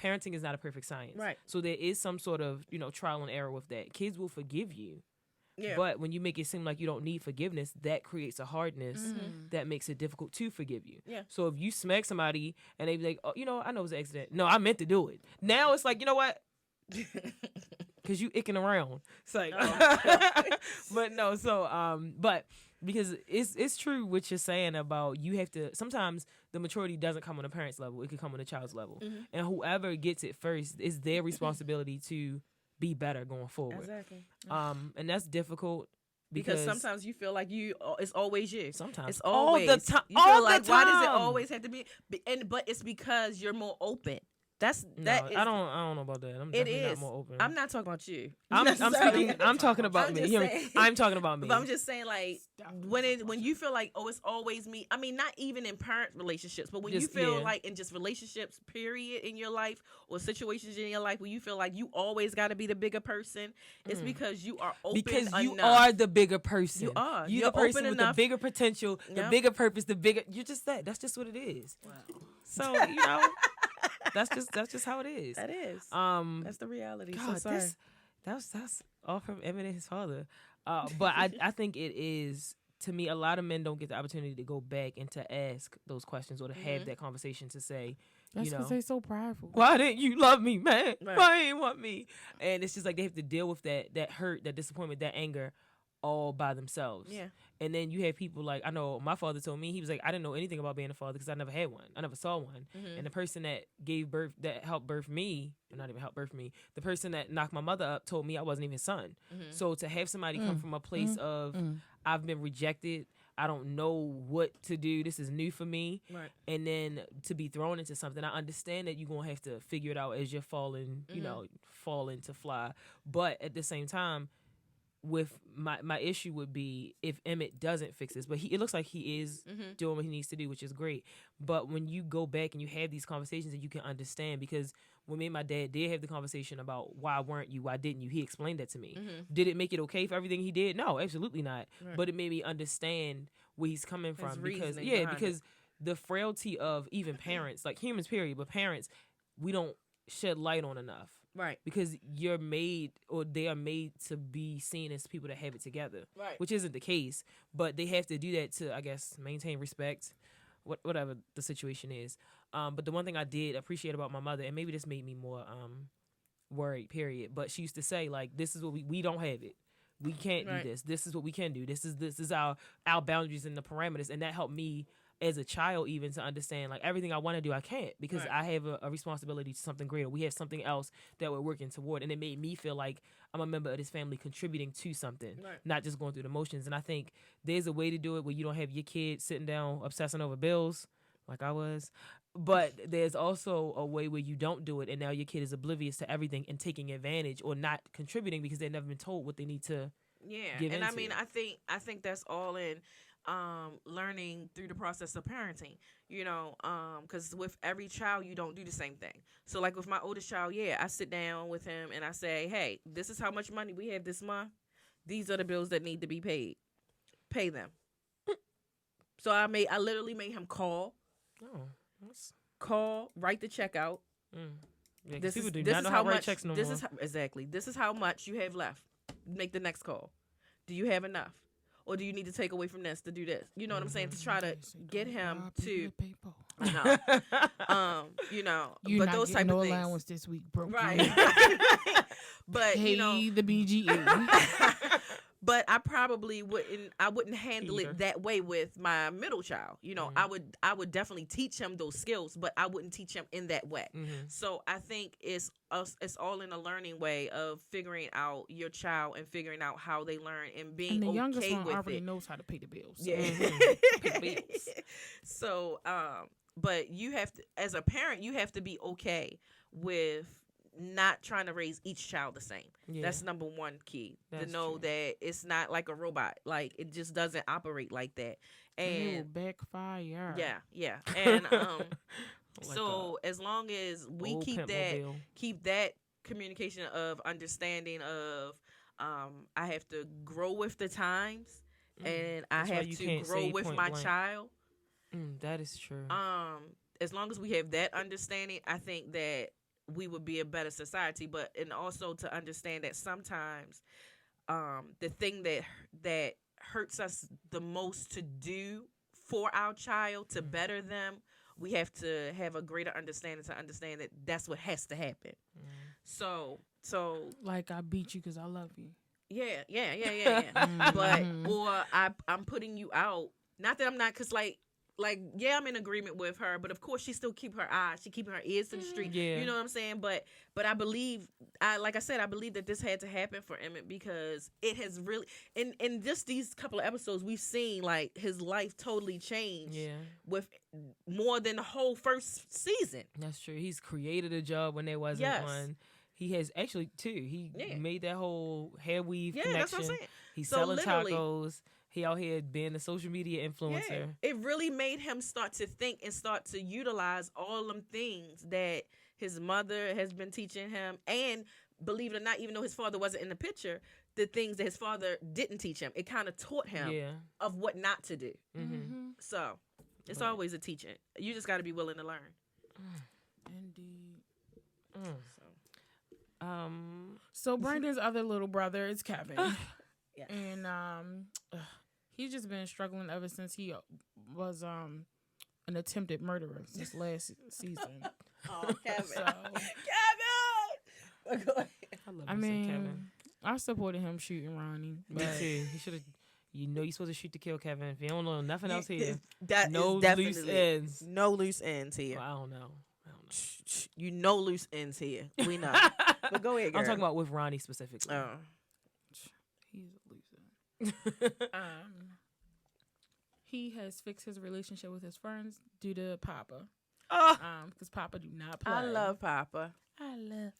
Parenting is not a perfect science. Right. So there is some sort of, you know, trial and error with that. Kids will forgive you. Yeah. But when you make it seem like you don't need forgiveness, that creates a hardness that makes it difficult to forgive you. Yeah. So if you smack somebody and they be like, oh, you know, I know it was an accident. No, I meant to do it. Now it's like, you know what? Because you icking around. It's like, but no. So, but because it's true what you're saying about you have to, sometimes the maturity doesn't come on a parent's level. It could come on a child's level. And whoever gets it first, it's their responsibility to be better going forward. Exactly. And that's difficult because sometimes you feel like it's always you. Sometimes it's always all the time. You feel like, why does it always have to be? But it's because you're more open. I don't know about that. I'm definitely not more open. I'm not talking about you. I'm talking about me. I'm talking about me. But I'm just saying, like, when you feel like, oh, it's always me. I mean, not even in parent relationships, but when you feel like in just relationships, period, in your life or situations in your life where you feel like you always got to be the bigger person, it's because you are open because enough. you are the bigger person. You are. You're the person with the bigger potential, the bigger purpose, the bigger. You're just that. That's just what it is. Wow. So you know. That's just how it is. That is. That's the reality. God, so sorry. That's all from Emmett and his father. But I think it is, to me, a lot of men don't get the opportunity to go back and to ask those questions or to have that conversation to say, that's because they're so prideful. Why didn't you love me, man? Right. Why didn't you want me? And it's just like they have to deal with that hurt, that disappointment, that anger all by themselves. Yeah. And then you have people like, I know my father told me, he was like, I didn't know anything about being a father because I never had one. I never saw one. And the person that gave birth, that helped birth me, or not even helped birth me, the person that knocked my mother up told me I wasn't even his son. So to have somebody come from a place of, I've been rejected, I don't know what to do, this is new for me. Right. And then to be thrown into something, I understand that you're going to have to figure it out as you're falling, falling to fly. But at the same time, with my issue would be if Emmett doesn't fix this, but it looks like he is doing what he needs to do, which is great. But when you go back and you have these conversations and you can understand, because when me and my dad did have the conversation about why didn't you, he explained that to me. Did it make it okay for everything he did? No, absolutely not. Right. But it made me understand where he's coming from, because because the frailty of even parents, like humans, period, but parents, we don't shed light on enough. Right. Because you're made, or they are made to be seen as people that have it together. Right. Which isn't the case. But they have to do that to, I guess, maintain respect, whatever the situation is. But the one thing I did appreciate about my mother, and maybe this made me more worried, period. But she used to say, like, this is what we don't have it. We can't do this. This is what we can do. This is our boundaries and the parameters. And that helped me as a child even to understand, like, everything I want to do, I can't, because I have a responsibility to something greater. We have something else that we're working toward. And it made me feel like I'm a member of this family contributing to something, not just going through the motions. And I think there's a way to do it where you don't have your kids sitting down obsessing over bills like I was. But there's also a way where you don't do it, and now your kid is oblivious to everything and taking advantage or not contributing because they've never been told what they need to give into. I mean, I think that's all in learning through the process of parenting, you know, because with every child, you don't do the same thing. So, like with my oldest child, I sit down with him and I say, hey, this is how much money we have this month. These are the bills that need to be paid. Pay them. So I literally made him call. Call, write the check out. Yeah, people do not know how to write checks no more. This is how much you have left. Make the next call. Do you have enough? Or do you need to take away from this to do this? You know what I'm saying? To try to get him to, you know, you're but not those type no of things. allowance this week, bro. Right. But hey, you know, the BGA. but I probably wouldn't handle it that way with my middle child. You know, I would definitely teach him those skills, but I wouldn't teach him in that way. So I think it's all in a learning way of figuring out your child and figuring out how they learn and being and the youngest one with already it. knows how to pay the bills. So. Yeah. Pay the bills. So, but you have to, as a parent, you have to be okay with not trying to raise each child the same. That's number one key. To know that it's not like a robot. Like, it just doesn't operate like that. And it will backfire. Yeah. And so as long as we keep that communication of understanding of I have to grow with the times and I have to grow with my child. That is true. As long as we have that understanding, I think that we would be a better society. But and also to understand that sometimes the thing that hurts us the most to do for our child to better them, we have to have a greater understanding to understand that that's what has to happen. So like, I beat you because I love you. Yeah. But or I'm putting you out. Not that I'm not, because like I'm in agreement with her, but of course she still keep her eyes, she keeping her ears to the street. You know what I'm saying? But I believe, like I said, I believe that this had to happen for Emmett because it has really, in just these couple of episodes, we've seen like his life totally change. With more than the whole first season. That's true. He's created a job when there wasn't one. He has actually two. He made that whole hair weave connection. That's what I'm saying. He's selling tacos. He out here being a social media influencer. It really made him start to think and start to utilize all them things that his mother has been teaching him. And believe it or not, even though his father wasn't in the picture, the things that his father didn't teach him, it kind of taught him of what not to do. So it's always a teaching. You just got to be willing to learn. Indeed. So Brandon's other little brother is Kevin. And he's just been struggling ever since he was an attempted murderer this last season. Oh, Kevin. Kevin! I mean, Kevin. I supported him shooting Ronnie. Me too. He should have. You know you're supposed to shoot to kill, Kevin. If you don't know nothing else here, no loose ends. No loose ends here. Well, I don't know. You know loose ends here. We know. But go ahead, girl. I'm talking about with Ronnie specifically. He's a loser. He has fixed his relationship with his friends due to Papa. Because Papa do not play. I love Papa. And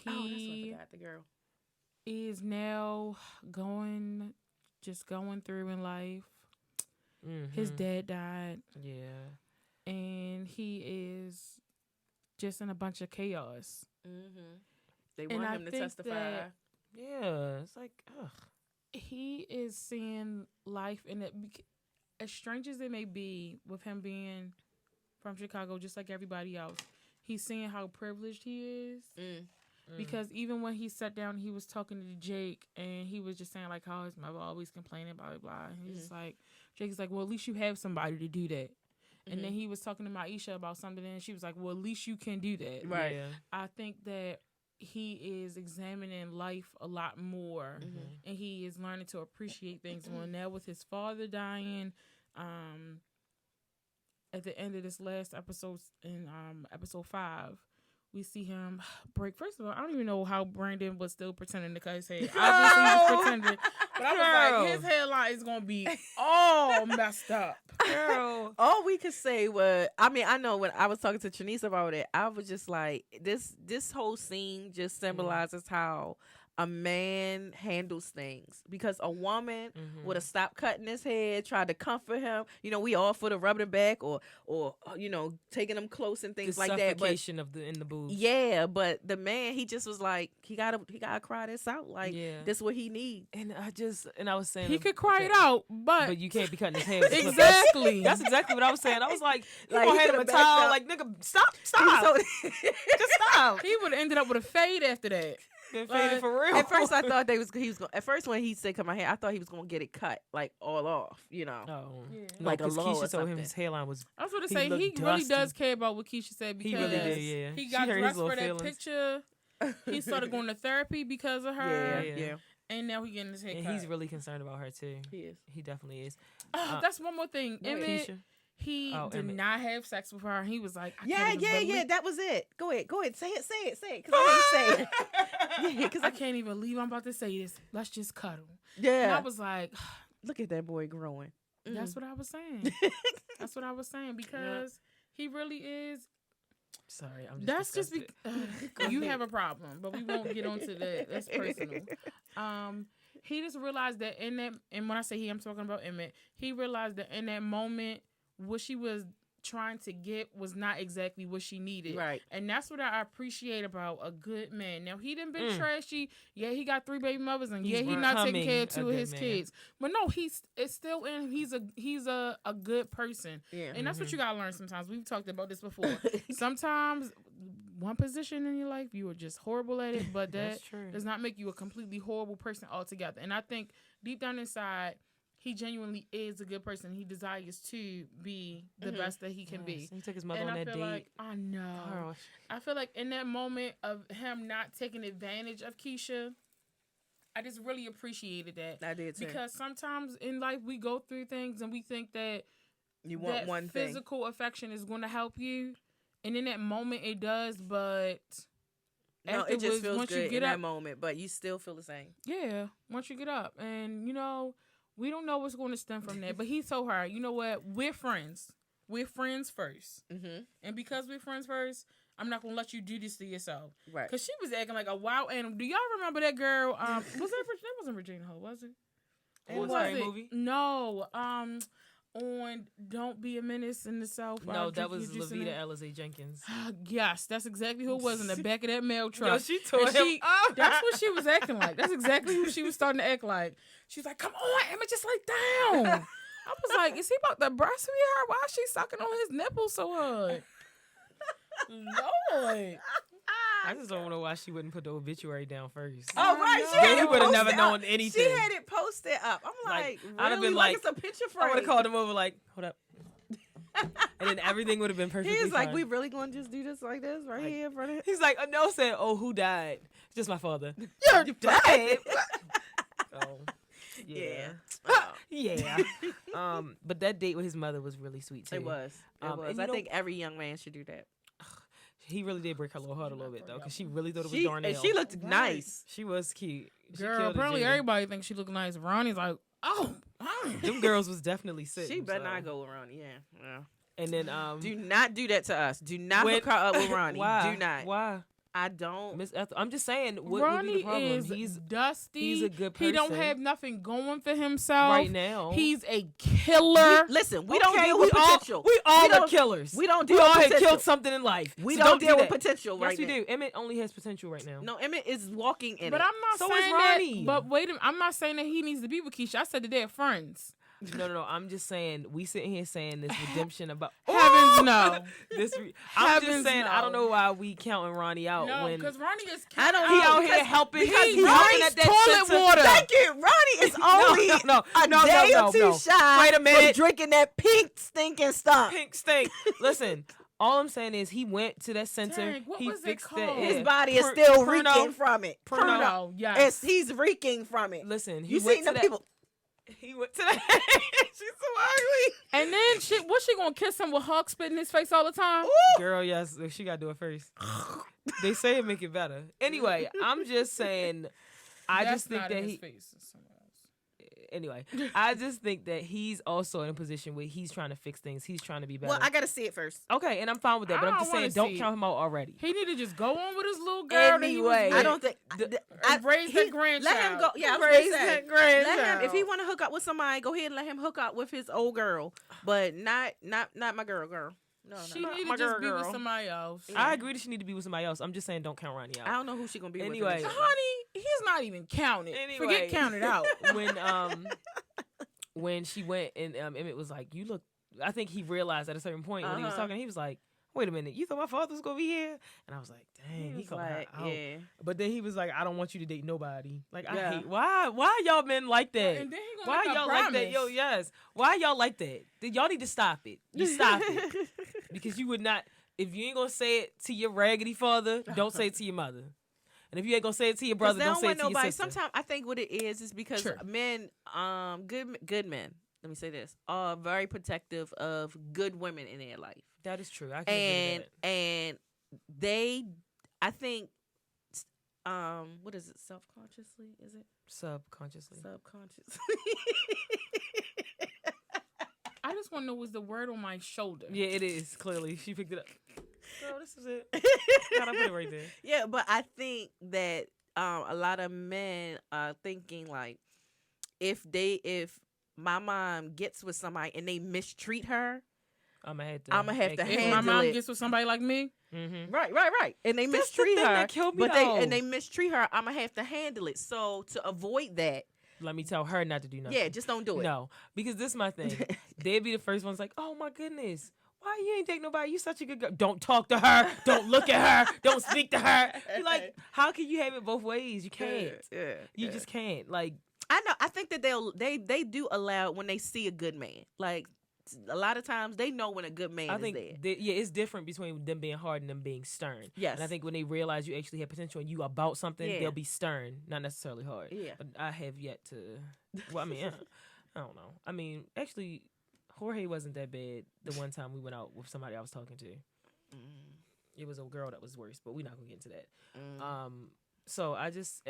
he that's what I forgot, the girl is now going through in life. His dad died. And he is just in a bunch of chaos. They want him to testify. It's like, ugh. he is seeing life in it. As strange as it may be, with him being from Chicago, just like everybody else, he's seeing how privileged he is. Because even when he sat down, he was talking to Jake, and he was just saying like how his mother always complaining, blah blah blah. And he's just like, Jake's like, well, at least you have somebody to do that. And then he was talking to Maisha about something, and she was like, well, at least you can do that. Right. Yeah. I think that he is examining life a lot more, and he is learning to appreciate things more. Now with his father dying, at the end of this last episode, in episode 5, we see him break. First of all, I don't even know how Brandon was still pretending to cut his hair. Obviously, he was pretending. But I was like, his hairline is going to be all messed up. Girl. All we could say was, I mean, I know when I was talking to Trinice about it, I was just like, this whole scene just symbolizes how a man handles things, because a woman would have stopped cutting his hair, tried to comfort him. You know, we all for the rubbing back or you know, taking him close and things like that. But Suffocation in the boobs. yeah, but the man, he just was like, he gotta cry this out. Like, this what he needs. And I was saying he could cry it out, but you can't be cutting his hair. With exactly. That's exactly what I was saying. I was like, you Like, gonna he hand him a could've backed towel? up. Like, nigga, stop, just stop. He would have ended up with a fade after that. Been faded for real. At first, I thought he was gonna. At first, when he said cut my hair, I thought he was gonna get it cut like all off. You know, Like a low or Keisha told something. him his hairline was. I was going to He say, looked he really dusty. does care about what Keisha said, because He really did, yeah. he She got hurt his dressed for little that feelings. picture. He started going to therapy because of her. yeah. And now he getting his hair And cut. he's really concerned about her too. He is. He definitely is. That's one more thing. Emmett, Keisha. he did Emmett. not have sex with her. He was like, I Yeah, can't even believe- that was it. Go ahead. Say it. Cause I want to say it. Yeah, cause I can't even believe I'm about to say this. Let's just cuddle. And yeah. I was like, Look at that boy growing. that's what I was saying. That's what I was saying, because he really is. Sorry, I'm just. That's just disgusted. you have a problem, but we won't get onto that. That's personal. He just realized that in that, and when I say he, I'm talking about Emmett. He realized that in that moment, what she was trying to get was not exactly what she needed. Right. And that's what I appreciate about a good man. Now, he done been trashy. Yeah, he got 3 baby mothers, and He's he not taking becoming care a of 2 of good his man. kids. But no, it's still in. He's a good person. Yeah. And that's what you gotta learn sometimes. We've talked about this before. Sometimes one position in your life, you are just horrible at it, but that That's true. does not make you a completely horrible person altogether. And I think deep down inside, he genuinely is a good person. He desires to be the best that he can be. He took his mother And on I that feel date. like, I know. Gosh. I feel like in that moment of him not taking advantage of Keisha, I just really appreciated that. I did too. Because sometimes in life we go through things and we think that You want that one thing. physical affection is going to help you, and in that moment it does. But No, it just afterwards, feels once good you get in up, that moment, but you still feel the same. yeah, once you get up, and you know, we don't know what's going to stem from that. But he told her, you know what, we're friends. We're friends first, and because we're friends first, I'm not gonna let you do this to yourself. Right. Because she was acting like a wild animal. Do y'all remember that girl? That wasn't Regina Hall, was it? What was was it? movie? No. On Don't Be a Menace in the South. No, that was Levita Levita Alizé Jenkins. Yes, that's exactly who it was in the back of that mail truck. Yo, she tore And him up. That's what she was acting like. That's exactly who she was starting to act like. She's like, come on, Emma, just lay down. I was like, is he about to breastfeed her? Why is she sucking on his nipples so hard? Lord. I just don't know why she wouldn't put the obituary down first. Oh, right. She Then had he it would have posted never up. known anything. She had it posted up. I'm like, Like, really? I'd have been like like- it's a picture I would frame. have called him over like, hold up. And then everything would have been perfectly He's like, fine. we really going to just do this like this right here in front of him? He's like, no, said, oh, who died? It's just my father. You're dead. Oh, yeah. Yeah. Yeah. But that date with his mother was really sweet too. It was. And I you know- think every young man should do that. He really did break her little heart a little bit though, because she really thought it was And Darnell. she looked nice. She was cute. She Girl, killed it, apparently Jada. everybody thinks she look nice. Ronnie's like, oh. Them girls was definitely sick. She better not go with Ronnie. Yeah. And then Do not do that to us. Do not hook her up with Ronnie. Why? Do not. Why? I don't. Miss Ethel, I'm just saying, what Ronnie would be the problem? is He's dusty. he's a good person. He don't have nothing going for himself right now. He's a killer. Listen, we don't Okay, deal with potential. We all don't- are killers. We don't We deal all with have potential. killed something in life. We So don't do deal with that. potential right Yes, we now. do. Emmett only has potential right now. No, Emmett is walking in But it. I'm not So is saying Ronnie. that. But wait a minute, I'm not saying that he needs to be with Keisha. I said that they're friends. No. I'm just saying we sitting here saying this redemption about Heavens no. I'm just Heavens saying no. I don't know why we counting Ronnie out No, when because Ronnie is. I don't- he out because- here helping. because He's helping at that toilet center. water. Thank you. Ronnie is only a day or two shy Wait a minute. from drinking that pink stinking stuff. Pink stink. Listen, all I'm saying is he went to that center. Dang, what he was it fixed that. called? His body is still reeking from it. Pruno, yes. He's reeking from it. Listen, he You went seen to the that. people? He went to that. She's so ugly. And then what's she gonna kiss him with Huck spit in his face all the time? Girl, yes, she gotta do it first. They say it make it better. Anyway, I'm just saying. I That's just think not that in his he. face. It's somewhere else. Anyway, I just think that he's also in a position where he's trying to fix things. He's trying to be better. Well, I gotta see it first. Okay, and I'm fine with that, but I I'm just don't saying, wanna don't see count him out already. He need to just go on with his little girl. that he was Anyway. with. I don't think. And raise that grandchild. Let him go. Yeah, I was Raise gonna say, that grandchild. let him. If he want to hook up with somebody, go ahead and let him hook up with his old girl, but not my girl. No, She no. need my to just girl, be with girl. somebody else. I agree that she need to be with somebody else. I'm just saying, don't count Ronnie out. I don't know who she gonna be Anyway. with. Honey, he's not even counted. Anyway. Forget counted out. When she went and Emmett was like, "You look," I think he realized at a certain point when he was talking, he was like, "Wait a minute, you thought my father was gonna be here?" And I was like, "Dang, he called her out." yeah. But then he was like, "I don't want you to date nobody." Like, Yeah. I hate why y'all men like that? And then he gonna Why make a y'all like that? promise. Yo, yes. Why y'all like that? Y'all need to stop it. You stop it because you would not. If you ain't gonna say it to your raggedy father, don't say it to your mother. And if you ain't gonna say it to your brother, don't say it to your sister. Sometimes I think what it is because True. men, good men. Let me say this: are very protective of good women in their life, That is true. I can agree with that. and they, I think, what is it? Self-consciously, is it? Subconsciously. Subconsciously. I just want to know was the word on my shoulder. Yeah, it is. Clearly, she picked it up. Girl, this is it. Gotta put it right there. Yeah, but I think that a lot of men are thinking like, if my mom gets with somebody and they mistreat her, I'm gonna have to handle If my mom it. gets with somebody like me, Mm-hmm. Right. And they That's the mistreat thing her, that killed me, but though. they mistreat her. I'm gonna have to handle it. So to avoid that, Let me tell her not to do nothing. yeah, just don't do it. No, because this is my thing. They'd be the first ones like, "Oh my goodness, why you ain't date nobody? You such a good girl. Don't talk to her. Don't look at her. Don't speak to her." You're like, how can you have it both ways? You can't. Yeah, You just can't. Like, I know. I think that they do allow when they see a good man. Like a lot of times they know when a good man I is think, there. it's different between them being hard and them being stern. Yes. And I think when they realize you actually have potential and you about something, Yeah. they'll be stern, not necessarily hard. Yeah. But I have yet to. Well, I mean, I don't know. I mean, actually, Jorge wasn't that bad. The one time we went out with somebody I was talking to, it was a girl that was worse. But we're not gonna get into that. So I just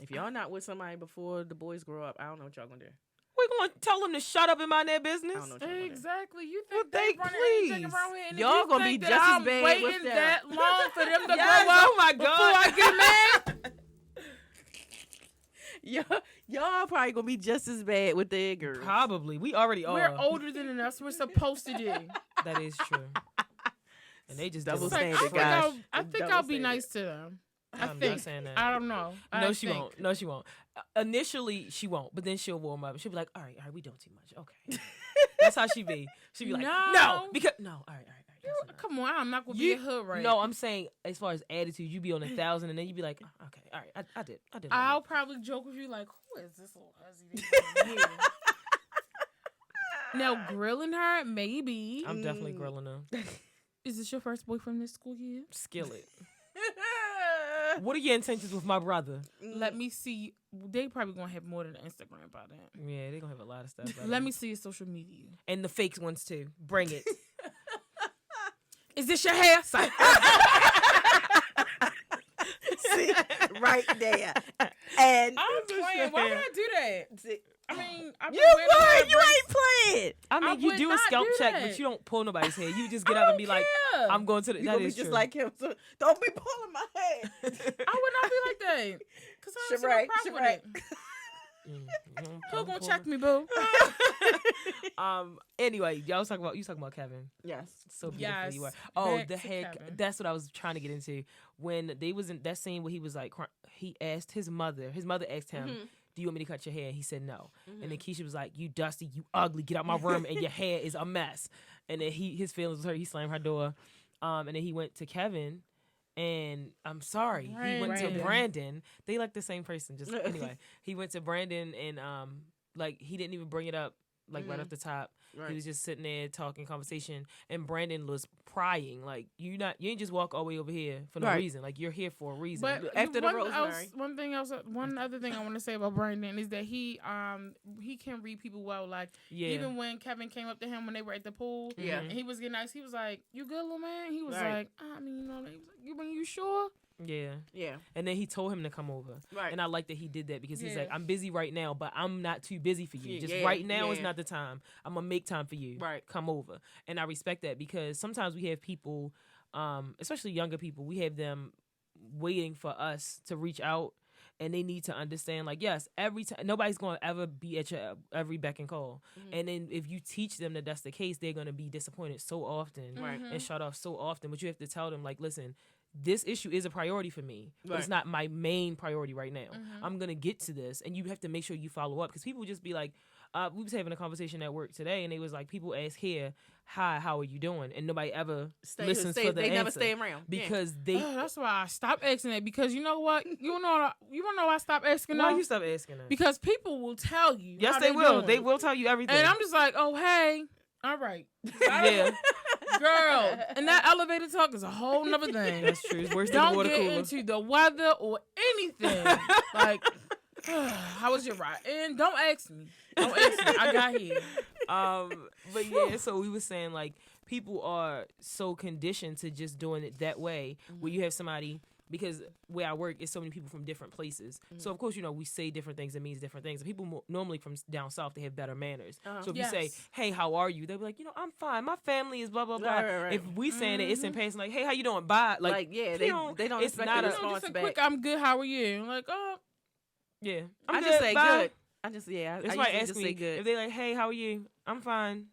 If y'all not with somebody before the boys grow up, I don't know what y'all gonna do. we're gonna tell them to shut up and mind their business. I don't know what y'all gonna do. exactly. You Well, think they running anything please. around here? And if Y'all you gonna think be that just as I'm bad waiting with them. that long for them to Yes, grow up oh my before God. I get mad? Y'all probably gonna be just as bad with their girls. Probably. We already are. We're older than us. We're supposed to do. That is true. And they just Double It's didn't- like, standard, I guys. think I think Double I'll be standard. nice to them. I I'm think. not saying that. I don't know. No, I she think. won't. No, she won't. Initially, she won't, but then she'll warm up. She'll be like, "All right, we doing too much. Okay." That's how she be. She be like, No. because no, all right. that's enough." Come on, I'm not gonna be You- a hood right. No, I'm saying as far as attitude, you be on 1,000, and then you be like, "Oh, okay, all right, I did. I'll probably joke with you like, who is this little hussy that's in here? Now grilling her, maybe. I'm definitely grilling them. Is this your first boyfriend this school year? Skillet. What are your intentions with my brother? Let me see. They probably gonna have more than Instagram by then. Yeah, they gonna have a lot of stuff. Let me see your social media. And the fake ones too. Bring it. Is this your hair? See, right there. And I'm playing. Why would I do that? I mean, You would. You ain't playing. I mean, you do a scalp check, but you don't pull nobody's hair. You just get up and be like, I'm going to the. You that gonna is be just true. like him. So don't be pulling my hair. I would not be like that. Because I don't see no problem with it. Who gonna check me, boo? Anyway, y'all was talking about Kevin. Yes. So beautiful you were. Yes. Oh, Back the to heck. Kevin. That's what I was trying to get into. When they was in that scene where he was like, he asked his mother. His mother asked him, "Do you want me to cut your hair?" And he said no. And then Keisha was like, "You dusty, you ugly, get out my room, and your hair is a mess." And then his feelings was hurt. He slammed her door. And then he went to Kevin. And I'm sorry, he went to Brandon. They like the same person. Just anyway, he went to Brandon and like he didn't even bring it up like right off the top. Right. He was just sitting there talking conversation, and Brandon was prying like you ain't just walk all the way over here for no reason. Like you're here for a reason. But after the Rosemary. One other thing I want to say about Brandon is that he can read people well. Like even when Kevin came up to him when they were at the pool, and he was getting nice, he was like, "You good, little man?" He was like, "I mean, he was like, you sure?" Yeah. And then he told him to come over. Right. And I like that he did that because he's like, I'm busy right now, but I'm not too busy for you. Just right now is not the time. I'm going to make time for you. Right. Come over. And I respect that because sometimes we have people, especially younger people, we have them waiting for us to reach out. And they need to understand, like, yes, every time nobody's going to ever be at your every beck and call. And then if you teach them that that's the case, they're going to be disappointed so often and shut off so often. But you have to tell them, like, listen, this issue is a priority for me. But it's not my main priority right now. I'm going to get to this. And you have to make sure you follow up. Because people just be like, we was having a conversation at work today. And they was like, people ask here, hi, how are you doing? And nobody ever listens for the answer. They never stay around. Because that's why I stopped asking that. Because you know what? You don't know why I stopped asking that? Why you stop asking that? Because people will tell you. Yes, they will. Doing. They will tell you everything. And I'm just like, oh, hey. All right. Girl, and that elevator talk is a whole nother thing. That's true. It's worse than the water cooler. Don't get into the weather or anything. Like, how was your ride? And don't ask me. I got here. But yeah, so we were saying like people are so conditioned to just doing it that way. Where you have somebody. Because where I work is so many people from different places. So, of course, we say different things. It means different things. And people normally from down south, they have better manners. So if you say, hey, how are you? They'll be like, I'm fine. My family is blah, blah, blah. Right. If we saying it, it's in passing like, hey, how you doing? Bye. Like they don't expect a response back. Quick, I'm good. How are you? I'm like, oh. Yeah. I just say bye. good. I just say good. If they like, hey, how are you? I'm fine.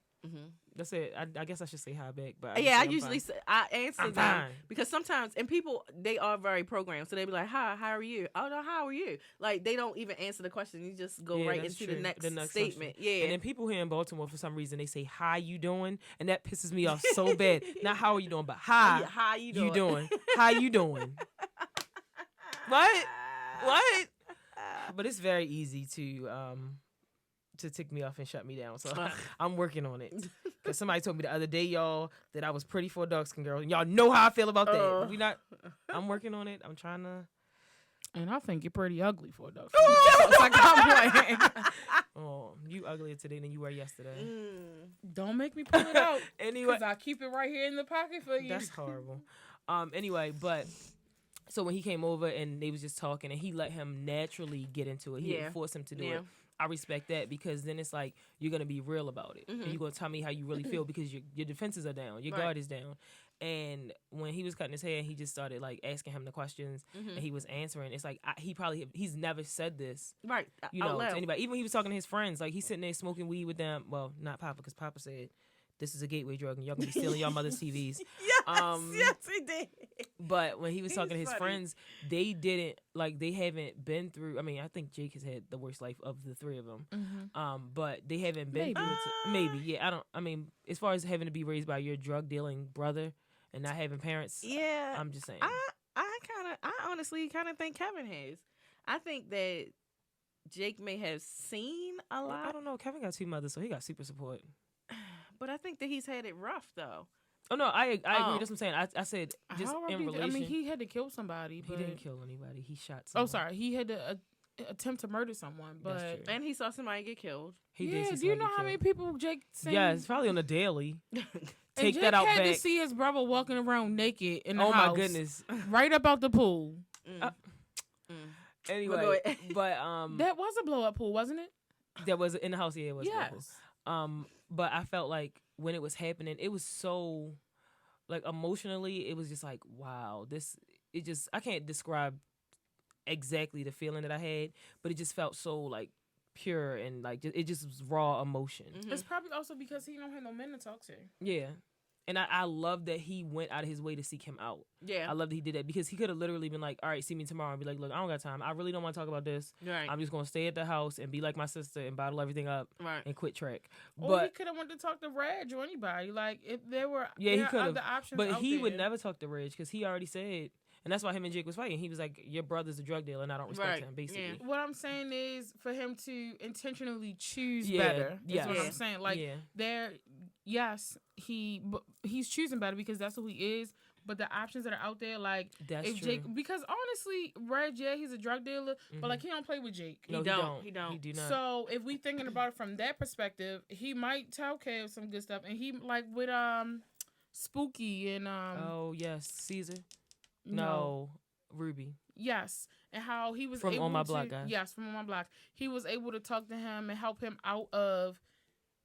That's it. I guess I should say hi back. But I usually say, I answer I'm them fine. because sometimes and people they are very programmed, so they be like, "Hi, how are you?" "Oh no, how are you?" Like they don't even answer the question. You just go right into the next statement. Question. Yeah. And then people here in Baltimore, for some reason, they say, "Hi, you doing?" And that pisses me off so bad. Not how are you doing, but hi, how you doing? You doing? How you doing? What? But it's very easy to tick me off and shut me down. So I'm working on it. Because somebody told me the other day, y'all, that I was pretty for a dark-skinned girl. And y'all know how I feel about that. I'm working on it. I'm trying to. And I think you're pretty ugly for a dark-skinned girl. It's like I'm playing. Oh, you uglier today than you were yesterday. Don't make me pull it out. Anyway. Because I keep it right here in the pocket for you. That's horrible. Anyway, but... So when he came over and they was just talking and he let him naturally get into it. He didn't force him to do it. I respect that because then it's like you're going to be real about it. And you're going to tell me how you really feel because your defenses are down. Your guard is down. And when he was cutting his hair, he just started like asking him the questions and he was answering. It's like he's never said this. Right. To anybody. Even when he was talking to his friends, like he's sitting there smoking weed with them. Well, not Papa because Papa said, this is a gateway drug and y'all gonna be stealing y'all mother's TVs. Yes, he did. But when he was talking to his friends, they haven't been through. I mean, I think Jake has had the worst life of the three of them. But they haven't been through it. Maybe, yeah. I mean, as far as having to be raised by your drug dealing brother and not having parents. Yeah, I'm just saying. I honestly kind of think Kevin has. I think that Jake may have seen a lot. I don't know. Kevin got two mothers, so he got super support. But I think that he's had it rough, though. Oh, no, I agree. That's what I'm saying. I said just in relation. I mean, he had to kill somebody. He didn't kill anybody. He shot someone. Oh, sorry. He had to attempt to murder someone. But and he saw somebody get killed. He did see do you know how many people Jake seen? Yeah, it's probably on the daily. Take Jake that out had back. to see his brother walking around naked in the house. Oh, my goodness. Right up out the pool. Anyway, but... That was a blow-up pool, wasn't it? That was in the house. Yeah, it was. Yes. But I felt like when it was happening, it was so, like, emotionally, it was just like, wow, I can't describe exactly the feeling that I had, but it just felt so, like, pure and, like, it just was raw emotion. Mm-hmm. It's probably also because he don't have no men to talk to. Yeah. And I love that he went out of his way to seek him out. Yeah. I love that he did that because he could have literally been like, all right, see me tomorrow, and be like, look, I don't got time. I really don't want to talk about this. Right. I'm just going to stay at the house and be like my sister and bottle everything up and quit track. Or he could have went to talk to Reg or anybody. Like, if there were he could have other options But out he there. would never talk to Reg because he already said, and that's why him and Jake was fighting. He was like, your brother's a drug dealer and I don't respect him, basically. Yeah. What I'm saying is for him to intentionally choose better. That's what I'm saying. Like, yes, he's choosing better because that's who he is. But the options that are out there, like, that's if true. Jake, because honestly, Reg, he's a drug dealer, but like he don't play with Jake. No, he don't. He do not. So if we thinking about it from that perspective, he might tell Kev some good stuff, and he like with Spooky and oh yes, Caesar. No, Ruby. Yes, and how he was from able On My to, Block, guys. Yes, from On My Block. He was able to talk to him and help him out of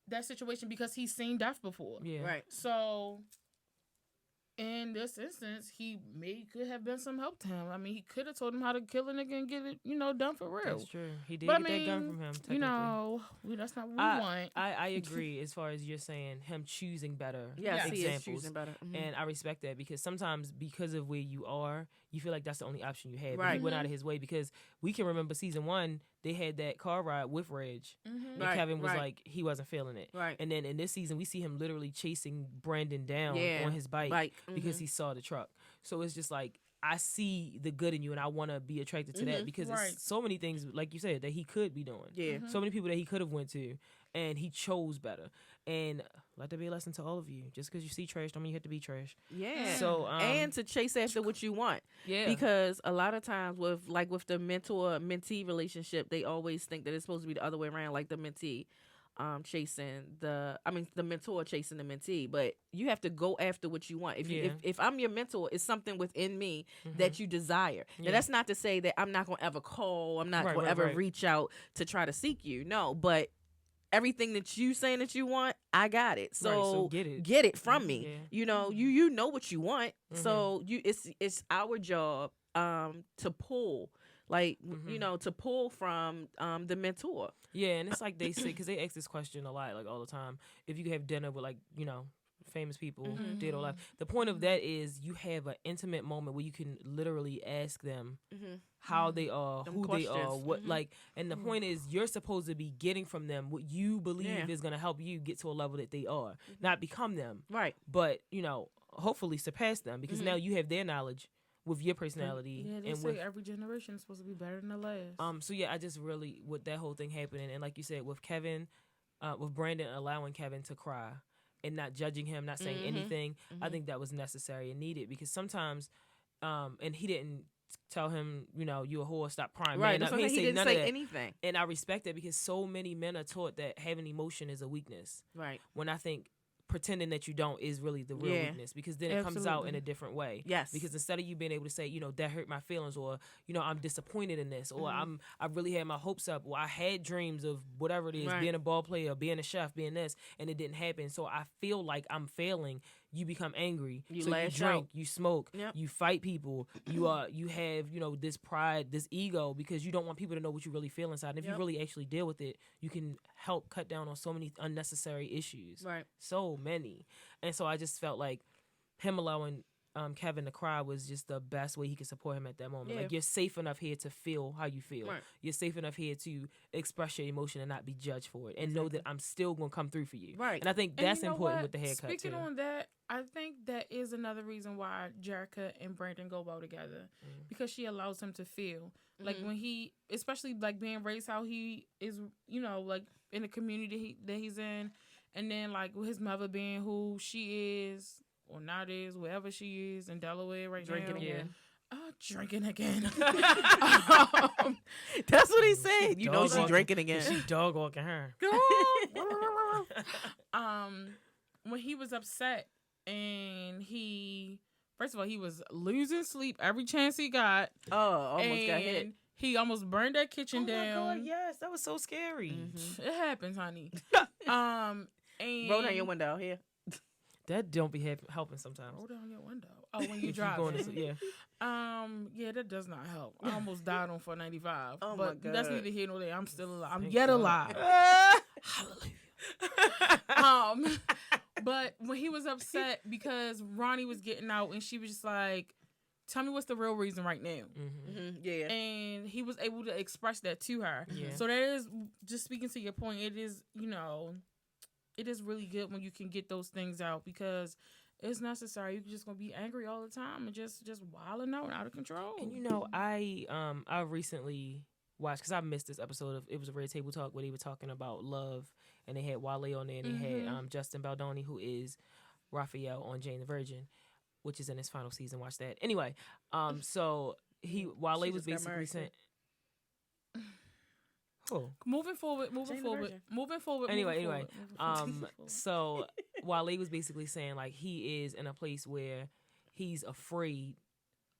that situation because he's seen death before. Yeah, right. So in this instance, he could have been some help to him. I mean, he could have told him how to kill a nigga and get it, done for real. That's true. He did get that gun from him. That's not what we want. I agree as far as you're saying him choosing better. Yes, examples. he is choosing better. Mm-hmm. And I respect that because sometimes because of where you are, you feel like that's the only option you have. Right. But he went out of his way because we can remember season 1, they had that car ride with Reg. Mm-hmm. And Kevin was like, he wasn't feeling it. Right. And then in this season, we see him literally chasing Brandon down on his bike. Because he saw the truck. So it's just like, I see the good in you and I want to be attracted to that because it's so many things, like you said, that he could be doing. Yeah. So many people that he could have went to and he chose better. And let there be a lesson to all of you. Just because you see trash don't mean you have to be trash. Yeah. So and to chase after what you want. Yeah. Because a lot of times with the mentor-mentee relationship, they always think that it's supposed to be the other way around, like the mentee chasing the mentor chasing the mentee, but you have to go after what you want. If I'm your mentor, it's something within me that you desire. Now that's not to say that I'm not going to ever call, I'm not going to ever reach out to try to seek you. No, but everything that you saying that you want, I got it. So get it from me. Yeah. You know what you want. So it's our job to pull. Like, to pull from the mentor. Yeah, and it's like they say, because they ask this question a lot, like all the time. If you have dinner with, like, famous people, dead or alive. The point of that is you have an intimate moment where you can literally ask them how they are, who they are, what, like, and the point is you're supposed to be getting from them what you believe is going to help you get to a level that they are. Not become them. Right. But, hopefully surpass them because now you have their knowledge with your personality. Yeah, they say every generation is supposed to be better than the last. So yeah, I just really, with that whole thing happening, and like you said, with Kevin, with Brandon allowing Kevin to cry and not judging him, not saying anything, I think that was necessary and needed because sometimes, and he didn't tell him, you a whore, stop crying. Right, man. he didn't say anything. And I respect that because so many men are taught that having emotion is a weakness. Right. When I think pretending that you don't is really the real weakness because then it comes out in a different way. Yes. Because instead of you being able to say, that hurt my feelings or, I'm disappointed in this or I really had my hopes up or I had dreams of whatever it is, being a ball player, being a chef, being this, and it didn't happen. So I feel like I'm failing. You become angry. You drink, out. You smoke, you fight people. You have, this pride, this ego because you don't want people to know what you really feel inside. And if you really actually deal with it, you can help cut down on so many unnecessary issues. Right. So many. And so I just felt like him allowing Kevin to cry was just the best way he could support him at that moment. Yeah. Like, you're safe enough here to feel how you feel. Right. You're safe enough here to express your emotion and not be judged for it and know that I'm still going to come through for you. Right. And I think that's important with the haircut, Speaking too. on that, I think that is another reason why Jerricka and Brandon go well together because she allows him to feel. Like, when he, especially, like, being raised how he is, like, in the community that he's in, and then, like, with his mother being who she is, or not is, wherever she is in Delaware Drinking now. again. Drinking again. That's what he said. She's drinking again. She dog walking her. When he was upset and first of all, he was losing sleep every chance he got. Oh, almost got hit. He almost burned that kitchen down. Oh my God, yes, that was so scary. It happens, honey. And Roll down your window here. That don't be helping sometimes. Roll down your window. Oh, when you If drive. yeah. Yeah, that does not help. I almost died on 495. Oh but my God. that's neither here nor there. I'm still alive. I'm Thank yet God. alive. Hallelujah. But when he was upset because Ronnie was getting out and she was just like, tell me what's the real reason right now. Yeah. And he was able to express that to her. Yeah. So that is, just speaking to your point, it is, it is really good when you can get those things out because it's necessary. You're just gonna be angry all the time and just wilding out of control. And I recently watched, because I missed this episode of It Was a Red Table Talk where they were talking about love, and they had Wale on there, and they had Justin Baldoni, who is Raphael on Jane the Virgin, which is in his final season. Watch that. Anyway, so Wale was basically saying, Moving forward. Anyway, so Wale was basically saying like he is in a place where he's afraid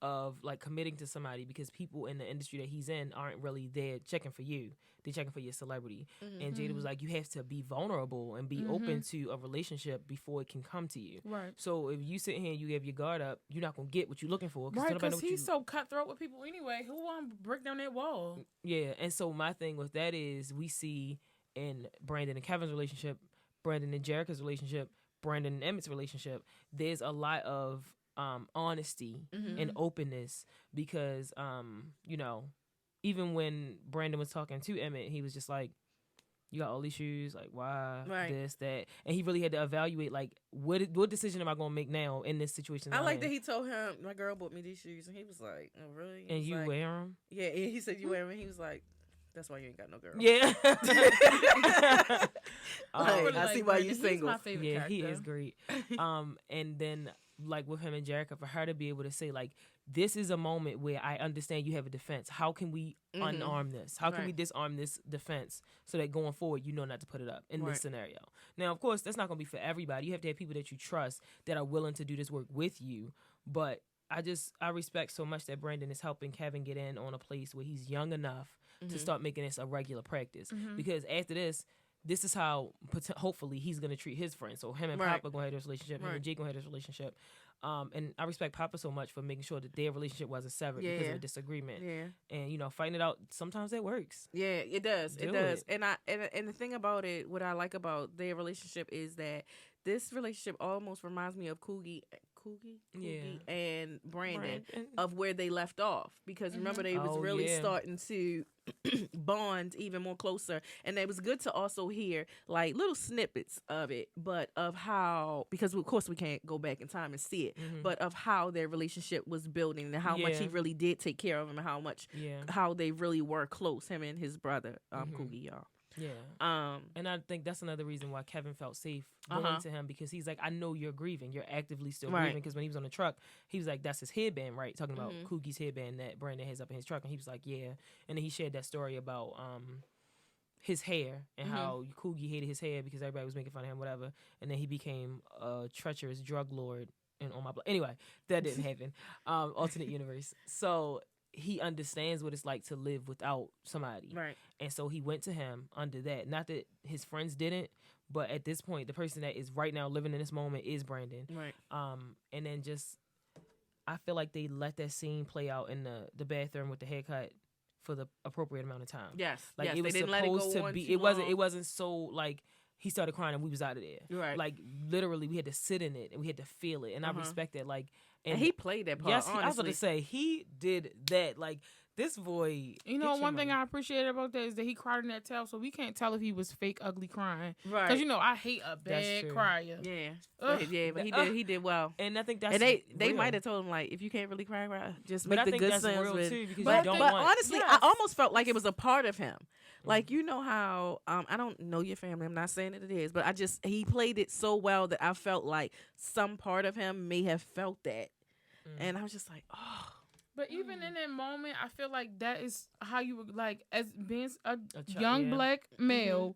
of like committing to somebody because people in the industry that he's in aren't really there checking for you. They're checking for your celebrity. And Jada was like, you have to be vulnerable and be open to a relationship before it can come to you. Right. So if you sit here and you have your guard up, you're not going to get what you're looking for. Right, because he's so cutthroat with people anyway. Who want to break down that wall? Yeah, and so my thing with that is we see in Brandon and Kevin's relationship, Brandon and Jerricka's relationship, Brandon and Emmett's relationship, there's a lot of honesty and openness because, even when Brandon was talking to Emmett, he was just like, you got all these shoes, like why this, that, and he really had to evaluate like what decision am I gonna make now in this situation. I like that he told him my girl bought me these shoes, and he was like, "Oh really?" And you like, wear them? Yeah, and he said you wear them. And he was like, "That's why you ain't got no girl." Yeah. I see why you single. He's my favorite character. He is great. And then like with him and Jerricka, for her to be able to say like, this is a moment where I understand you have a defense. How can we unarm this? How can we disarm this defense so that going forward, you know not to put it up in this scenario? Now, of course, that's not going to be for everybody. You have to have people that you trust that are willing to do this work with you. But I respect so much that Brandon is helping Kevin get in on a place where he's young enough to start making this a regular practice. Because after this is how hopefully he's going to treat his friends. So him and Papa going to have this relationship. Him and Jake going to have this relationship. And I respect Papa so much for making sure that their relationship wasn't severed because of a disagreement. Yeah. And fighting it out, sometimes that works. Yeah, it does. It does. And the thing about it, what I like about their relationship is that this relationship almost reminds me of Coogie and Brandon of where they left off, because remember they was really starting to bond even more closer, and it was good to also hear like little snippets of it, but of how, because of course we can't go back in time and see it, but of how their relationship was building and how much he really did take care of him and how they really were close, him and his brother Coogie, y'all. Yeah. And I think that's another reason why Kevin felt safe going to him, because he's like, I know you're grieving. You're actively still grieving. Because when he was on the truck, he was like, that's his headband, right? Talking about Coogie's headband that Brandon has up in his truck. And he was like, yeah. And then he shared that story about his hair and how Coogie hated his hair because everybody was making fun of him, whatever. And then he became a treacherous drug lord and on my blood. Anyway, that didn't happen. Alternate universe. So he understands what it's like to live without somebody. Right. And so he went to him under that. Not that his friends didn't, but at this point, the person that is right now living in this moment is Brandon. Right. And then just, I feel like they let that scene play out in the bathroom with the haircut for the appropriate amount of time. Yes. Like it was supposed to be, it wasn't so like he started crying and we was out of there. Right. Like literally we had to sit in it and we had to feel it. And I respect that. Like, and he played that part. Yes, I was going to say he did that. Like this boy. You know, one thing I appreciate about that is that he cried in that towel, so we can't tell if he was fake ugly crying. Right. Because I hate a bad crier. Yeah. But he did well. And I think that's they might have told him like, if you can't really cry, just make but the I think good that's sounds real with. Too, because but you don't want, honestly, I almost felt like it was a part of him. Like, you know how, I don't know your family. I'm not saying that it is, but he played it so well that I felt like some part of him may have felt that. And I was just like, oh. But even in that moment, I feel like that is how you would, like, as being a young black male.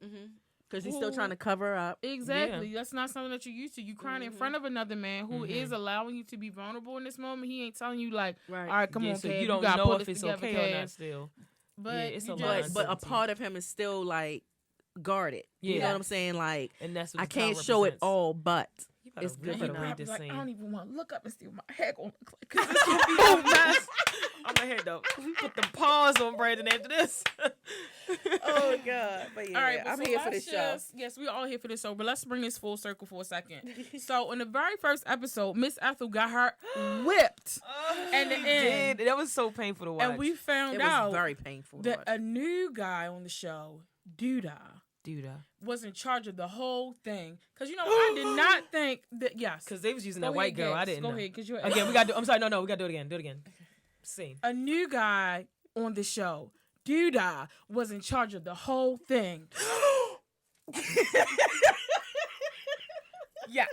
Because he's still trying to cover up. Exactly. Yeah. That's not something that you're used to. You crying in front of another man who is allowing you to be vulnerable in this moment. He ain't telling you, like, all right, come on, so kid, you don't gotta know pull if it's together, okay or not still. But it's a you lot. just- but a part of him is still like guarded. You know Yeah. what I'm saying? Like, And that's what I the child can't show it represents. all, but You better it's read- good you for better them. read Probably this like, I scene. don't even want to look up and see what my hair gonna look like. 'Cause It's gonna be a mess. I'm gonna head up. Put the pause on Brandon after this. Oh God! But yeah, All right, but I'm so here for let's this show. Yes, we're all here for this show, but let's bring this full circle for a second. So, in the very first episode, Miss Ethel got her whipped. And the He end. did. That was so painful to watch. And we found It out was very painful. To that watch. a new guy on the show, Douda, Douda. was in charge of the whole thing. Because, I did not think that, yes. Because they was using Go that white ahead, girl. I Gax. didn't Go know. ahead, because you're Again, we got to do. I'm sorry. No, we got to do it again. Do it again. Scene. a new guy on the show, Douda, was in charge of the whole thing. Yes.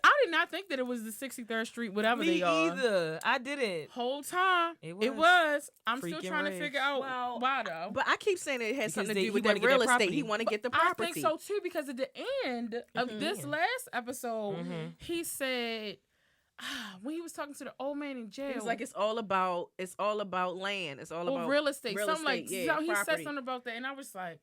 I did not think that it was the 63rd Street, whatever Me they are. either. I didn't. Whole time. It It was. was. I'm still Freaking trying to rage. figure out Well, why though. But I keep saying it has Because something to he do with wanna that get that real estate. property. He want to get the I property. think so too, because at the end of this last episode, he said when he was talking to the old man in jail, He was like, it's all about land. It's all or about real estate. real Something like estate, yeah, so he said property. something about that, and I was like,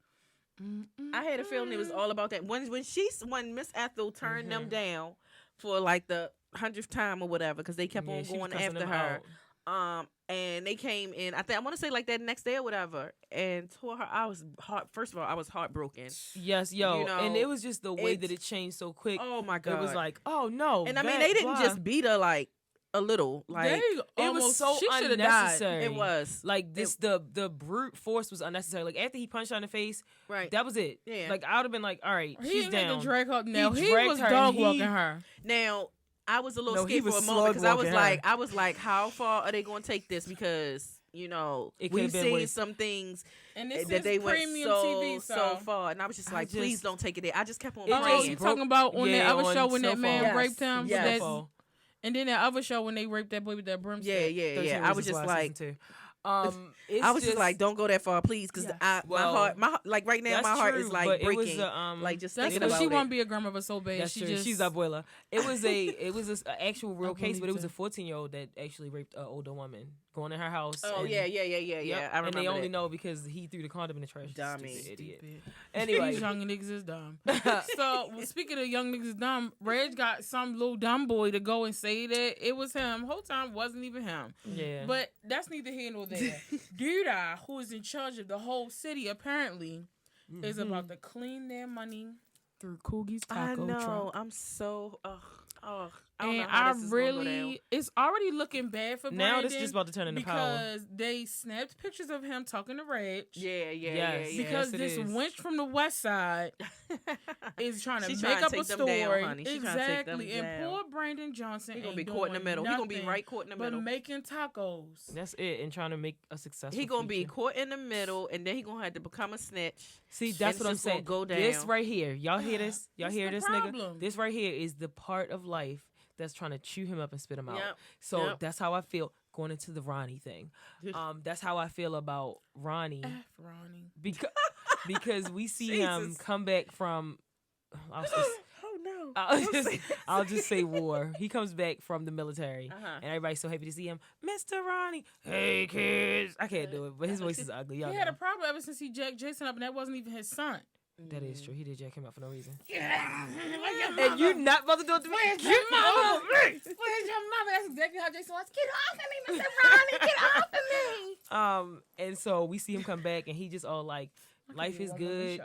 I had a feeling it was all about that. When Miss Ethel turned them down for like the 100th time or whatever, because they kept on she was going cussing after them her. out. And they came in. I want to say like that next day or whatever, and tore her. I was First of all, I was heartbroken. Yes, yo. You know, and it was just the way that it's- it changed so quick. Oh my God! It was like, oh no. and I mean, that, they didn't blah. just beat her like a little. Like It was so she shoulda died. unnecessary. it was Like this, the brute force was unnecessary. Like after he punched her in the face, right. that was it. Yeah. Like I would have been like, all right, He she's didn't have down. to drag her. Now he dragged was her and dog he- walking her. Now, I was a little No, he scared for was a moment because I slug-walking was like, how far are they going to take this? Because It we've could've been seen worse. some things And this that is they went premium so TV, so far, and I was just I like, please just- don't take it there. I just kept on It Oh, praying. you broke- talking about on that yeah, other show on when that man Snowfall. raped him? Yes. That- Snowfall. and then that other show when they raped that boy with that broomstick. Yeah. 13 I was Reasons just Why like, season 2. It's I was just like, don't go that far, please, because Yes. Well, my heart, like right now, that's my heart true, is like but it was breaking. a, like just That's thinking because about she it. want to be a grandmother so bad. That's she true. just She's abuela. It was an actual real case, believe but it was a that. 14-year-old that actually raped an older woman, going in her house. Oh and, yeah. Yep, I remember and they only that. know because he threw the condom in the trash. Dummy. Stupid idiot. These Anyway, young niggas is dumb. So well, speaking of young niggas dumb, Reg got some little dumb boy to go and say that it was him. Whole time wasn't even him. yeah. But that's neither here nor there. Douda, who is in charge of the whole city, apparently, is about to clean their money through Coogie's I taco know. truck. I'm so. I don't And know how I this is gonna go down. really, it's already looking bad for now Brandon this is just about to turn into power. because they snapped pictures of him talking to Reg. Yeah. Yes. Because it this is. wench from the west side is trying to She make tryna up take a them story. down, honey. She tryna take them Exactly. And down. poor Brandon Johnson He gonna ain't be caught in the doing middle. He gonna be nothing right caught in the middle. But making tacos. That's it, and trying to make a successful. He gonna be future. caught in the middle, and then he gonna have to become a snitch. See, and that's what I'm it's just gonna saying. go This down. right here, y'all hear this? Y'all This hear the this, problem. nigga? This right here is the part of life that's trying to chew him up and spit him out. Yep. So Yep. that's how I feel going into the Ronnie thing. That's how I feel about Ronnie F Ronnie. because we see him Jesus. come back from. I'll just, Oh no! I'll just say war. He comes back from the military, Uh-huh. and everybody's so happy to see him. Mr. Ronnie, hey kids. I can't do it, but his voice is ugly. Y'all He had know. a problem ever since he jacked Jason up, and that wasn't even his son. That is true. He did jack him up for no reason. And And you not about to do it to me? Where's your mama? Where's your mama? That's exactly how Jason was. Get off of me, Mr. Ronnie. Get off of me. And so we see him come back, and he just all like, life is good.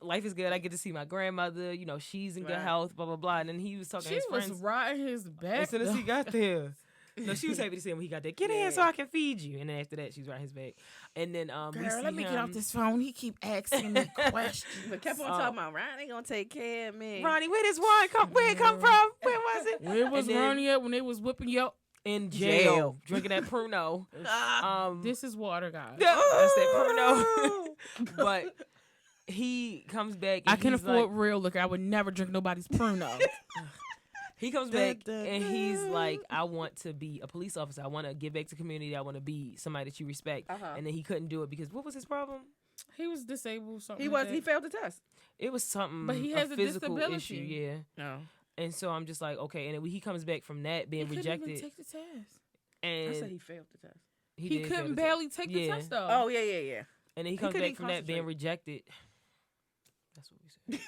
Life is good. I get to see my grandmother. You know, she's in good Right. health. Blah blah blah. And then he was talking She to his was friends. riding his back. As soon as he got there. No, she was happy to see him when he got there. Get in so I can feed you. And then after that, she's riding his back. And then we Girl, see let me him. get off this phone. He keep asking me questions. But kept on talking about Ronnie gonna take care of me. Ronnie, where this wine come? Where it come from? Where was it? Where was And then Ronnie at when they was whipping you up? in jail, drinking that Pruno. This is water, guys. That's that Pruno. But he comes back. And I can he's afford like, real liquor. I would never drink nobody's Pruno. he comes back and he's like, I want to be a police officer. I want to give back to the community. I want to be somebody that you respect. And then he couldn't do it because what was his problem? He was disabled. Something He like was. He that. failed the test. It was something, But he has a physical disability. issue. Yeah. No. And so I'm just like, okay. And then he comes back from that being He couldn't rejected. even take the test. I And said he failed the test. He did couldn't fail the barely take the test though. Oh yeah. And then he He comes couldn't back from that being concentrate. rejected. That's what we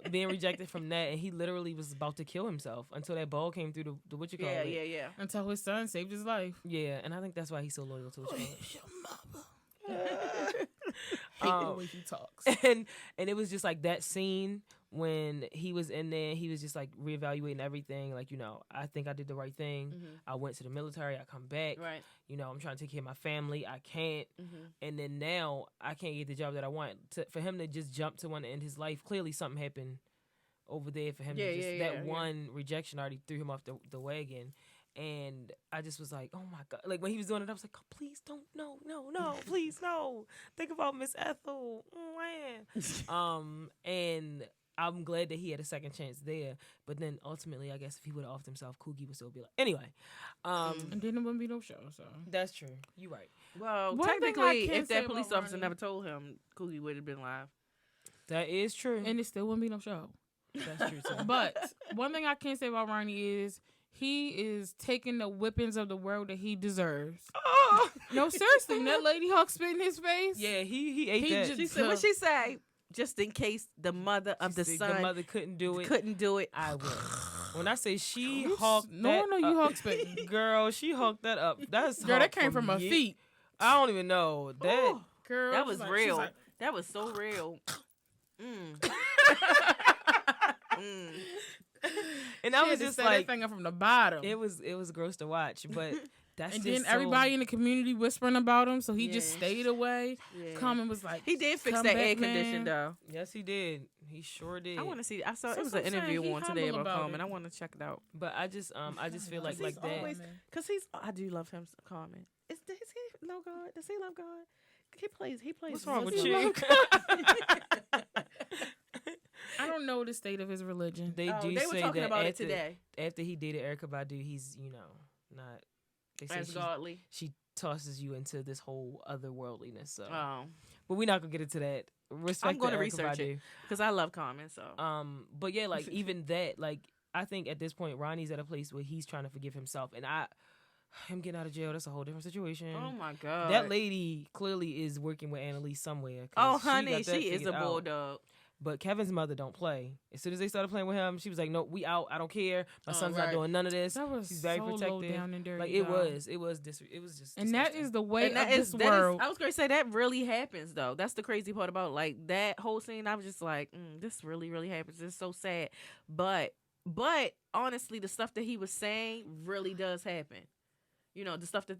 said. Being rejected from that, and he literally was about to kill himself until that ball came through the what you call it. Yeah. Until his son saved his life. Yeah, and I think that's why he's so loyal to his Hate the way he talks. and it was just like that scene when he was in there, he was just like reevaluating everything. Like, I think I did the right thing. Mm-hmm. I went to the military. I come back. Right. I'm trying to take care of my family. I can't. Mm-hmm. And then now I can't get the job that I want. For him to just jump to want to end his life, clearly something happened over there for him. One rejection already threw him off the wagon. And I just was like, oh my God. Like when he was doing it, I was like, oh, please don't, no, please, no. Think about Miss Ethel. And I'm glad that he had a second chance there. But then ultimately, I guess if he would have offed himself, Coogie would still be like, anyway. And then it wouldn't be no show, so. That's true. You're right. Well, One thing I technically, can if say that about police officer Ronnie- never told him, Coogie would have been live. That is true. And it still wouldn't be no show. That's true too. But one thing I can say about Ronnie is he is taking the whippings of the world that he deserves. Oh, No, seriously, when that lady Hawk spit in his face. Yeah, he ate He that. just- she said, what she say? Just in case the mother of the She said son the mother couldn't do it. I will. When I say she Oops, hawked no that one know you up- Hawk spitting. Girl, she hawked that up. That's Girl, that hawk came from her ye- feet. I don't even know. That Ooh, Girl, that she's was like- real. she's like, That was so real. Mm. and she I had was to just say like that finger from the bottom. it was gross to watch, but that's And just then so- everybody in the community whispering about him, so he just Yeah. stayed away. Yeah. Come and was like, He did fix "Come that back, air condition man." though. Yes, he did. He sure did. I want to see. I saw So it was I'm an saying interview he on today humble about about Common. it. I want to check it out. But I just feel like He's that. always- Cause I do love him, Common. Is he love God? Does he love God? He plays. What's wrong with Does he you? love I don't know the state of his religion. They Oh, do they were say talking that about it after, today. after he dated Erykah Badu, he's not. They say As godly. she tosses you into this whole otherworldliness. So, Oh, but we're not gonna get into that. Respect I'm going to Erykah research Badu. it because I love Common. So But yeah, like even that, like I think at this point Ronnie's at a place where he's trying to forgive himself, and him getting out of jail, that's a whole different situation. oh my God, That lady clearly is working with Annalise somewhere. 'cause Oh she got honey, that she is figured a out. bulldog. But Kevin's mother don't play. As soon as they started playing with him, she was like, "No, we out. I don't care. My son's not right. doing none of this." That was She's very so protective. low down and dirty. Like y'all. it was just. And that disgusting. is the way And that of is this that is- world. I was going to say that really happens though. That's the crazy part about like that whole scene. I was just like, this really happens. It's so sad. But honestly, the stuff that he was saying really does happen. The stuff that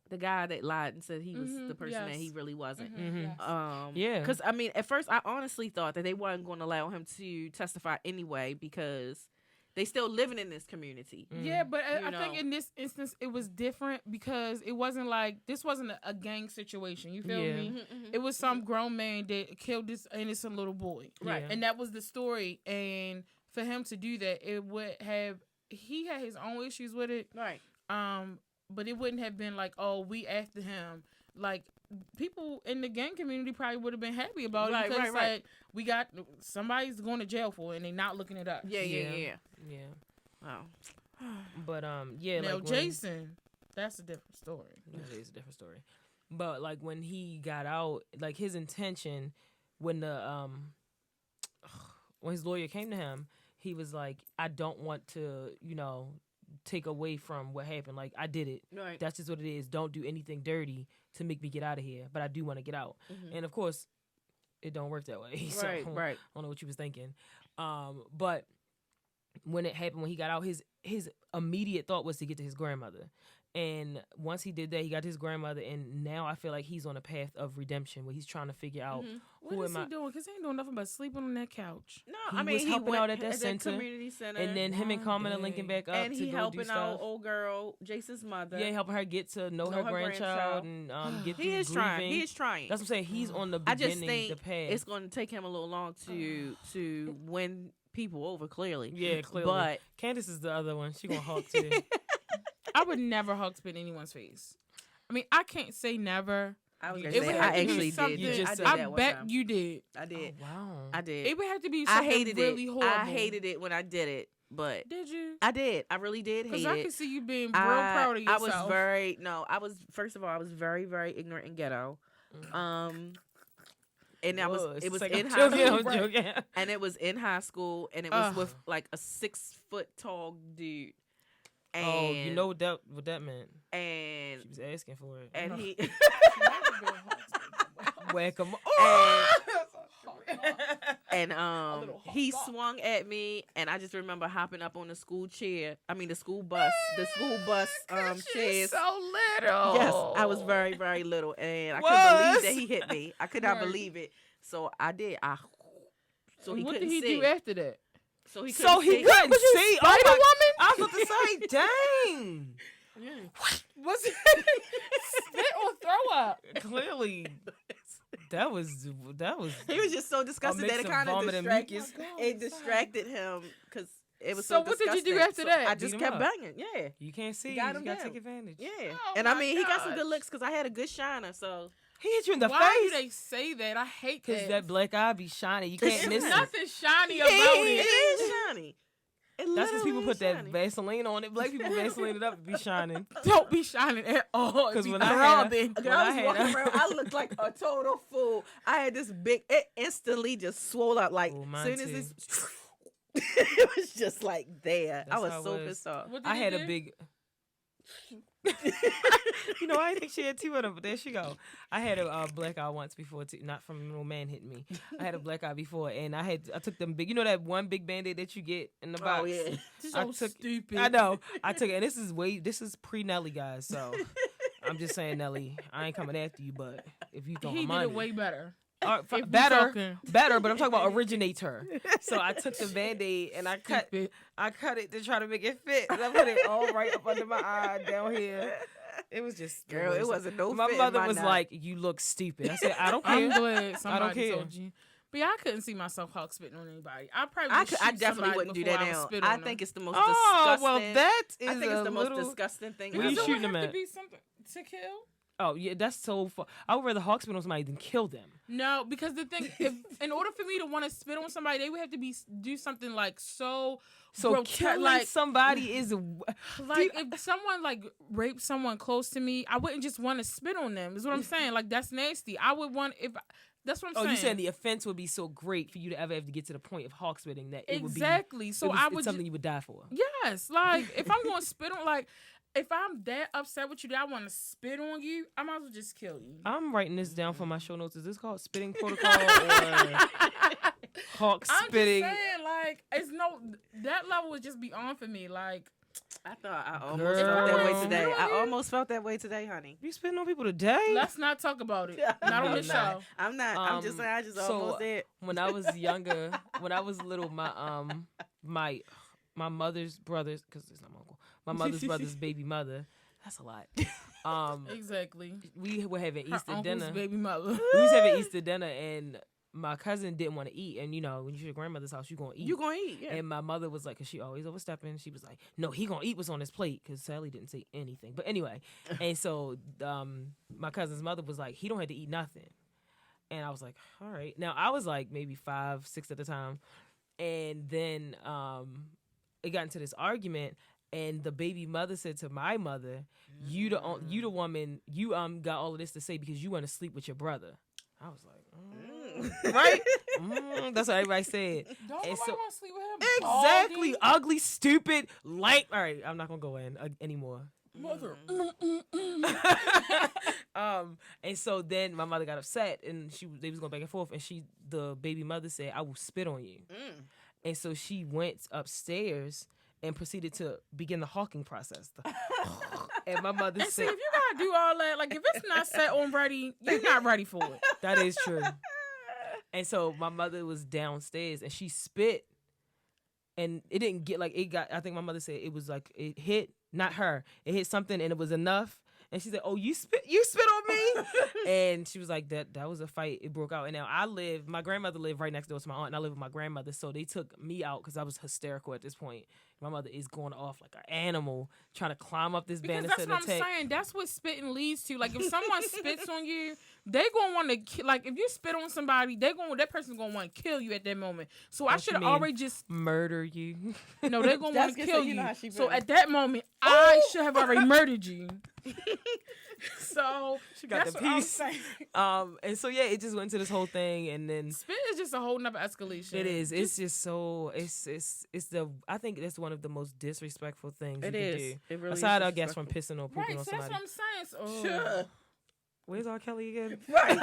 the guy that lied and said he was the person that he really wasn't. Mhm. Yeah. Because I mean, at first I honestly thought that they weren't going to allow him to testify anyway because they still living in this community. Yeah, but You I know. think in this instance it was different because it wasn't like this wasn't a gang situation. You feel Yeah. me? It was some grown man that killed this innocent little boy, Right. and that was the story. And for him to do that, it would have he had his own issues with it. Right. But it wouldn't have been like, oh, we after him. Like people in the gang community probably would have been happy about Right, it because right, it's right. like we got somebody's going to jail for it and they not looking at us. Yeah. Yeah. Wow. But yeah, Now like when- Jason, that's a different story. That is a different story. But like when he got out, like his intention when when his lawyer came to him, he was like, I don't want to, take away from what happened. Like I did it. Right. That's just what it is. Don't do anything dirty to make me get out of here. But I do want to get out. And of course, it don't work that way. So, Right. I don't know what you was thinking. But when it happened, when he got out, his immediate thought was to get to his grandmother. And once he did that, he got to his grandmother, and now I feel like he's on a path of redemption where he's trying to figure out who What is am he I. doing? Because he ain't doing nothing but sleeping on that couch. No, He I mean was helping went out at that center, community center, And then him and One Carmen are day. linking back up and to he go do helping stuff. out old girl Jason's mother. Yeah, helping her get to know her grandchild and get He through is trying. grieving. He is trying. That's what I'm saying. He's on the I beginning, just think the path. it's going to take him a little long to win people over. Clearly, Yeah, clearly. But Candace is the other one. She gonna hawk too. I would never hug spit in anyone's face. I mean, I can't say never, I was It gonna would say have I to be actually something. did. I did I that one bet time. you did. I did. Oh, wow. I did. It would have to be I something hated really it. horrible. I hated it when I did it, but Did you? I did. I really did hate Because it. I could see you being real proud of yourself. I was very first of all, I was very, very ignorant and ghetto. And that was it was in high school. Joking. And it was in high school, and it was with like a 6 foot tall dude. And, you know what that meant? And she was asking for it. And he whack him. And he swung at me, and I just remember hopping up on the school chair. I mean, the school bus chairs. So little. Yes, I was very, very little, and I couldn't believe that he hit me. I could not believe it. So I did. So he what couldn't did he see. do after that? So he couldn't see. Spider Woman? I was about to say, dang. Was it spit or throw up? Clearly, that was. He was just so disgusted that it kind of distracted him because it was so what disgusting. did you do after that? I just kept banging. Yeah, you can't see. You got him gotta down. take advantage. Yeah, Oh and I mean, he got some gosh. good looks because I had a good shiner. So he hit you in the Why face. do they say that? I hate that. Because that black eye be shiny. You can't miss There's it. nothing shiny about it it. is shiny. That's because people put that shiny. Vaseline on it. Black people Vaseline it up to be shining. Don't be shining at all. Because Because when I had When I was walking around, I looked like a total fool. I had this big. It instantly just swole up. Like mine soon as too. it's, it was just like there. That's I was how it so was. pissed off. I had a big. I didn't think she had two of them, but there she go. I had a black eye once before, too, not from no man hitting me. I had a black eye before, and I took them big. You know that one big Band-Aid that you get in the box? Oh yeah, So stupid. I know. I took it, and this is pre Nelly, guys. So I'm just saying, Nelly, I ain't coming after you, but if you throwing He money, did it way better. better, but I'm talking about originator. So I took the Band-Aid and I cut it to try to make it fit. And I put it all right up under my eye down here. It was just girl, it wasn't no. My fit mother in my was nut. like, "You look stupid." I said, "I don't care." I'm glad somebody I don't care. told you. But yeah, I couldn't see myself hawk spitting on anybody. I definitely wouldn't do that now. I think it's the most Oh, disgusting. well, that is I think it's the most little... disgusting thing. What are you ever. shooting them have at? to be something to kill. Oh yeah, that's so far. I would rather hawk spit on somebody than kill them. No, because the thing, if in order for me to want to spit on somebody, they would have to do something like so killing like somebody is like if someone like raped someone close to me, I wouldn't just want to spit on them. Is what I'm saying. Like that's nasty. I would want if. That's what I'm saying. Oh, you saying the offense would be so great for you to ever have to get to the point of hawk spitting that it would be exactly. So I would it's something you would die for. Yes, like if I'm going to spit on like. If I'm that upset with you that I want to spit on you, I might as well just kill you. I'm writing this down for my show notes. Is this called spitting protocol or hawk spitting? I'm just saying, like, it's that level would just be on for me. Like, I thought I almost felt that way today. I almost felt that way today, honey. You spitting on people today? Let's not talk about it. Not on the show. I'm not. I'm just saying. I just almost did. When I was younger, when I was little, my mother's brothers, because it's not my uncle. My mother's brother's baby mother. That's a lot. Exactly. We were having Her Easter uncle's dinner. baby mother. We was having Easter dinner, and my cousin didn't want to eat. And you know, when you're at your grandmother's house, you gonna eat. You gonna eat, yeah. And my mother was like, cause she always overstepping. She was like, no, he gonna eat what's on his plate. Cause Sally didn't say anything. But anyway, and so my cousin's mother was like, he don't have to eat nothing. And I was like, all right. Now I was like maybe 5, 6 at the time, and then it got into this argument. And the baby mother said to my mother, "You the woman. You got all of this to say because you want to sleep with your brother." I was like, right? That's what everybody said. Don't nobody want to sleep with him. Exactly. Baldy. Ugly, stupid, light. All right, I'm not gonna go in anymore. Mother. And so then my mother got upset, and they was going back and forth, and the baby mother said, "I will spit on you." And so she went upstairs and proceeded to begin the hawking process. And my mother And said, see, if you gotta do all that, like if it's not set on ready, you're not ready for it. that is true. And so my mother was downstairs and she spit, and it didn't get like it got. I think my mother said it was like it hit not her. It hit something and it was enough. And she said, "Oh, you spit on me?" And she was like, that was a fight. It broke out. And now my grandmother lived right next door to my aunt, and I live with my grandmother. So they took me out because I was hysterical at this point. My mother is going off like an animal, trying to climb up this because banister. That's what I'm saying. That's what spitting leads to. Like, if someone spits on you, they gonna want to like. If you spit on somebody, that person's gonna want to kill you at that moment. So I should have already just murder you. No, they're gonna want to kill you. So really. At that moment, I should have already murdered you. So she got the piece. And so it just went to this whole thing, and then spit is just a whole nother escalation. It is. It's just so. I think that's one of the most disrespectful things you can do. It really aside, I guess, from pissing or pooping right, on so somebody. That's what I'm saying. Sure. Where's R. Kelly again? Right.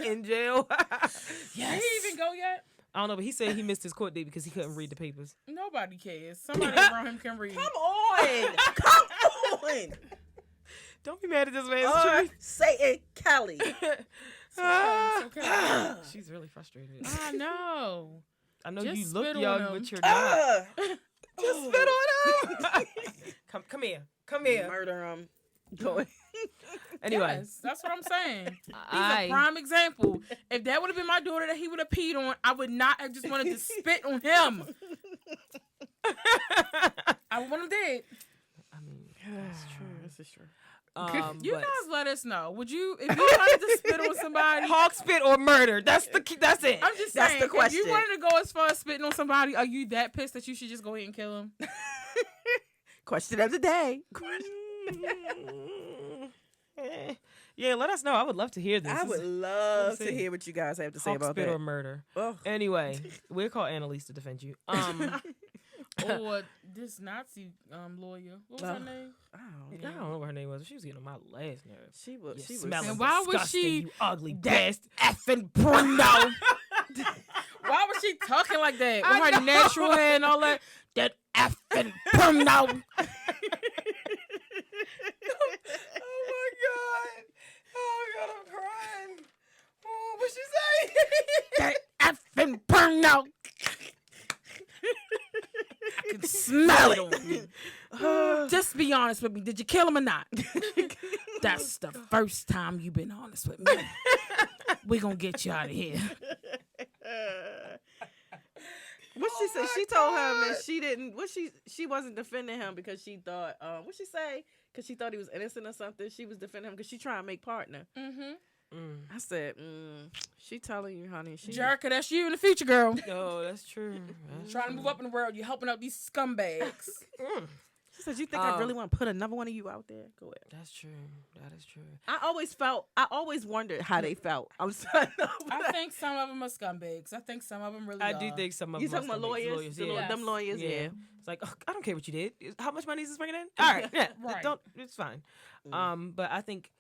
In jail. Yes. Did he even go yet? I don't know, but he said he missed his court date because he couldn't read the papers. Nobody cares. Somebody around him can read. Come on. Come on. Don't be mad at this man. Say it, Kelly. Okay. She's really frustrated. I know. I know Just you look spit young, on him. but you're not. Just spit on him. Come here. Murder him. Go ahead. Anyway, yes, that's what I'm saying. He's a prime example. If that would have been my daughter that he would have peed on, I would not have just wanted to spit on him. I would want him dead. I mean, That's true. This is true. You guys let us know. Would you, if you wanted to spit on somebody, hog spit or murder? That's it. I'm just saying. That's the question. If you wanted to go as far as spitting on somebody, are you that pissed that you should just go ahead and kill him? Question of the day. Yeah, let us know. I would love to hear this. I would love to hear what you guys have to say hog about spit that. or murder. Oh. Anyway, we'll call Annalise to defend you. Or this Nazi lawyer. What was her name? I don't know what her name was. She was getting on my last nerve. She was. Smelling And why was disgusting, she you ugly bastard? effing porno? Why was she talking like that with her natural hair and all that? That effing porno. Oh my god, I'm crying. Oh, what'd she say? That effing porno. I can smell it on you. Just be honest with me. Did you kill him or not? That's the first time you've been honest with me. We're going to get you out of here. What she said? She told him that she didn't. She wasn't defending him because she thought. What she say? Because she thought he was innocent or something. She was defending him because she trying to make partner. Mm-hmm. I said, she telling you, honey. Jerricka, that's you in the future, girl. No, that's true. Trying to move up in the world. You're helping out these scumbags. She said, you think I really want to put another one of you out there? Go ahead. That's true. That is true. I always wondered how they felt. I'm sorry. I think some of them are scumbags. I think some of them really are. I do think some of them You talking about lawyers? Yeah. Them lawyers, yeah. It's like, I don't care what you did. How much money is this bringing in? All right, yeah. Right. It's fine. But I think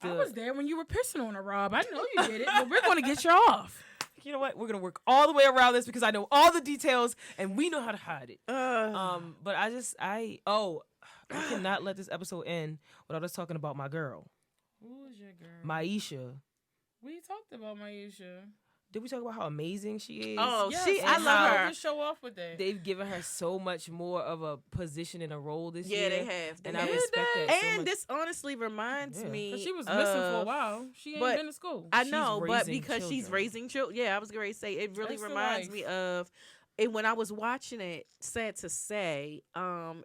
I was there when you were pissing on her, Rob. I know you did it, but we're going to get you off. You know what? We're going to work all the way around this because I know all the details and we know how to hide it. But I cannot let this episode end without us talking about my girl. Who is your girl? Maisha. We talked about Maisha. Did we talk about how amazing she is? Oh, yes, I love her. Just show off with that. They've given her so much more of a position and a role this year. Yeah, they have. And I respect that so And much. this honestly reminds me. She was missing for a while. She ain't been to school. I know, but raising because she's children. raising children. Yeah, I was going to say, it really That's the reminds life. me of. And when I was watching it, sad to say,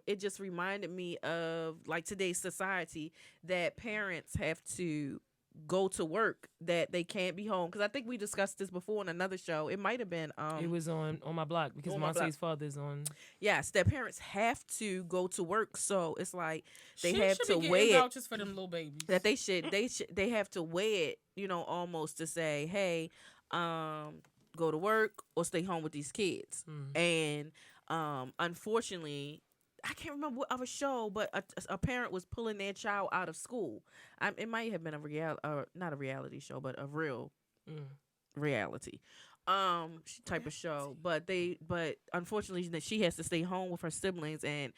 it just reminded me of like today's society that parents have to go to work, that they can't be home. Because I think we discussed this before on another show. It might have been. It was on my block because Monse's father's on. Yes, that parents have to go to work. So it's like they She have should to be weigh getting it. vouchers for them little babies. That they have to weigh it, almost to say, hey, go to work or stay home with these kids. And unfortunately, I can't remember what other show, but a parent was pulling their child out of school. It might have been not a reality show, but a real reality type of show. But unfortunately, she has to stay home with her siblings, and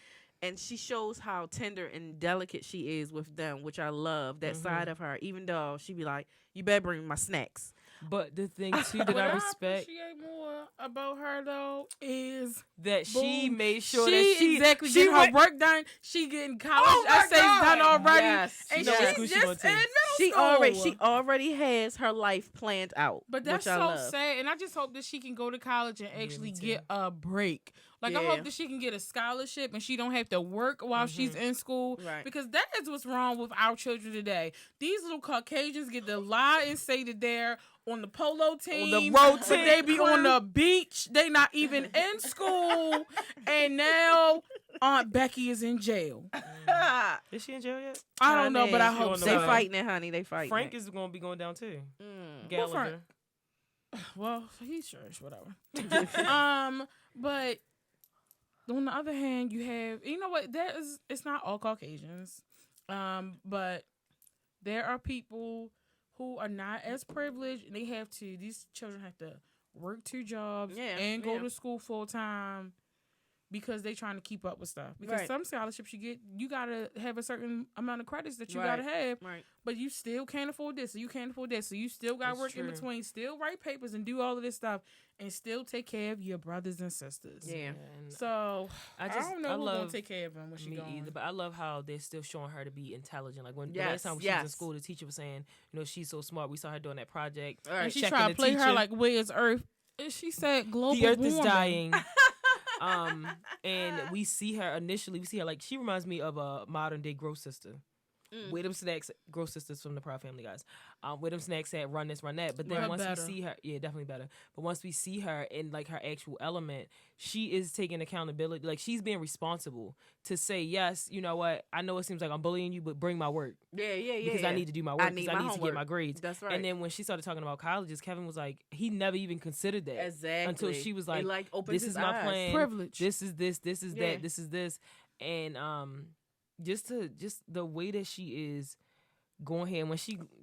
she shows how tender and delicate she is with them, which I love that side of her. Even though she be like, "You better bring my snacks." But the thing too that I respect, What I appreciate more about her though is that she made sure she that she getting her work done. She getting college essays done already, Yes. and She knows she's who she just going to. in middle She already has her life planned out. But that's so sad, and I just hope that she can go to college and actually get a break. Like, I hope that she can get a scholarship and she don't have to work while she's in school. Right. Because that is what's wrong with our children today. These little Caucasians get to lie and say that they're on the polo team. On the road team. But they be on the beach. They not even in school. And now Aunt Becky is in jail. Is she in jail yet? I don't know, but I hope so. They fighting it, honey. They fighting Frank it. is going to be going down, too. Gallagher. Well, he's sure, whatever. But on the other hand, you have, you know what, it's not all Caucasians, but there are people who are not as privileged, and these children have to work 2 jobs and go to school full time because they trying to keep up with stuff. Because some scholarships you gotta have a certain amount of credits that you gotta have, but you still can't afford this, so you can't afford that, so you still gotta work in between, still write papers and do all of this stuff, and still take care of your brothers and sisters. Yeah. So I don't know who's gonna take care of them when she gone. Either, but I love how they're still showing her to be intelligent. Like when the last time she was in school, the teacher was saying, you know, she's so smart. We saw her doing that project. And she tried to play her like, where's Earth? And she said, global the Earth warming. is dying. And we see her like, she reminds me of a modern day Gross sister. With them snacks, Gross sisters from the Proud Family guys. With them snacks had run this, run that. But then once we see her, definitely better. But once we see her in like her actual element, she is taking accountability. Like she's being responsible to say, yes, you know what? I know it seems like I'm bullying you, but bring my work. Yeah. Because I need to do my work. Because I need to get my grades. That's right. And then when she started talking about colleges, Kevin was like, he never even considered that. Exactly. Until she was like, this is my plan. Privilege. This is this. This is that. This is this. And just the way that she is going here, when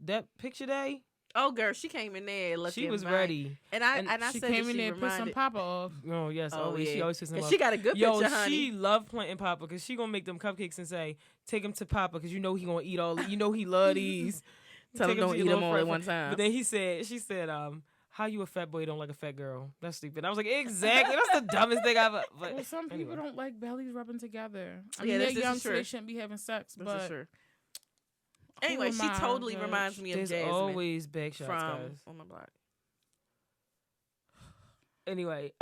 that picture day, oh girl, she came in there looking, she was ready, and I she said came in there and put some Papa off. Oh yes, always. She always puts some. She got a good picture, honey. She loved planting Papa because she gonna make them cupcakes and say, take him to Papa because you know he gonna eat all. You know he love these. Tell him don't eat them all at one time. But then she said, how you a fat boy don't like a fat girl? That's stupid. I was like, exactly. That's the dumbest thing I've ever. Well, some people don't like bellies rubbing together. I mean, they're young, so they shouldn't be having sex. But is true. Anyway, she totally reminds me of Jasmine. There's always back shots, guys. On my block. Anyway,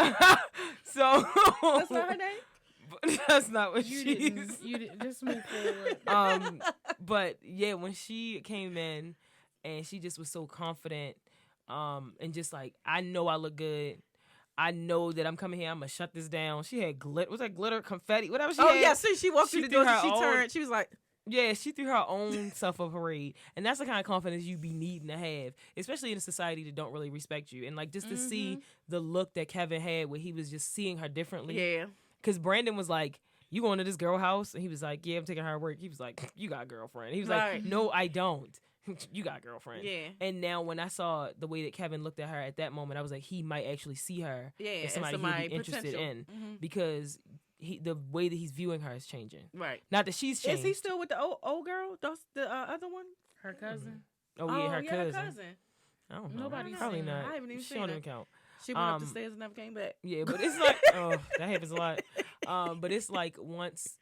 so that's not her name. That's not what she is. You didn't. Just move forward. But yeah, when she came in and she just was so confident. And just like, I know I look good. I know that I'm coming here. I'm gonna shut this down. She had glitter. Was that glitter, confetti, whatever she had? Oh yeah, so she walked through the door. She turned. She was like, yeah, she threw her own self a parade, and that's the kind of confidence you be needing to have, especially in a society that don't really respect you. And like just to see the look that Kevin had, where he was just seeing her differently. Yeah, because Brandon was like, you going to this girl house? And he was like, yeah, I'm taking her to work. He was like, you got a girlfriend. He was like, no, I don't. You got a girlfriend. Yeah. And now when I saw the way that Kevin looked at her at that moment, I was like, he might actually see her as somebody he'd be interested in. Because the way that he's viewing her is changing. Right. Not that she's changed. Is he still with the old girl? The other one? Her cousin? Oh, yeah, her cousin. Her cousin. I don't know. Nobody's probably seen not. I haven't even she seen don't her. even count. She went up the stairs and never came back. Yeah, but it's like, that happens a lot. But it's like once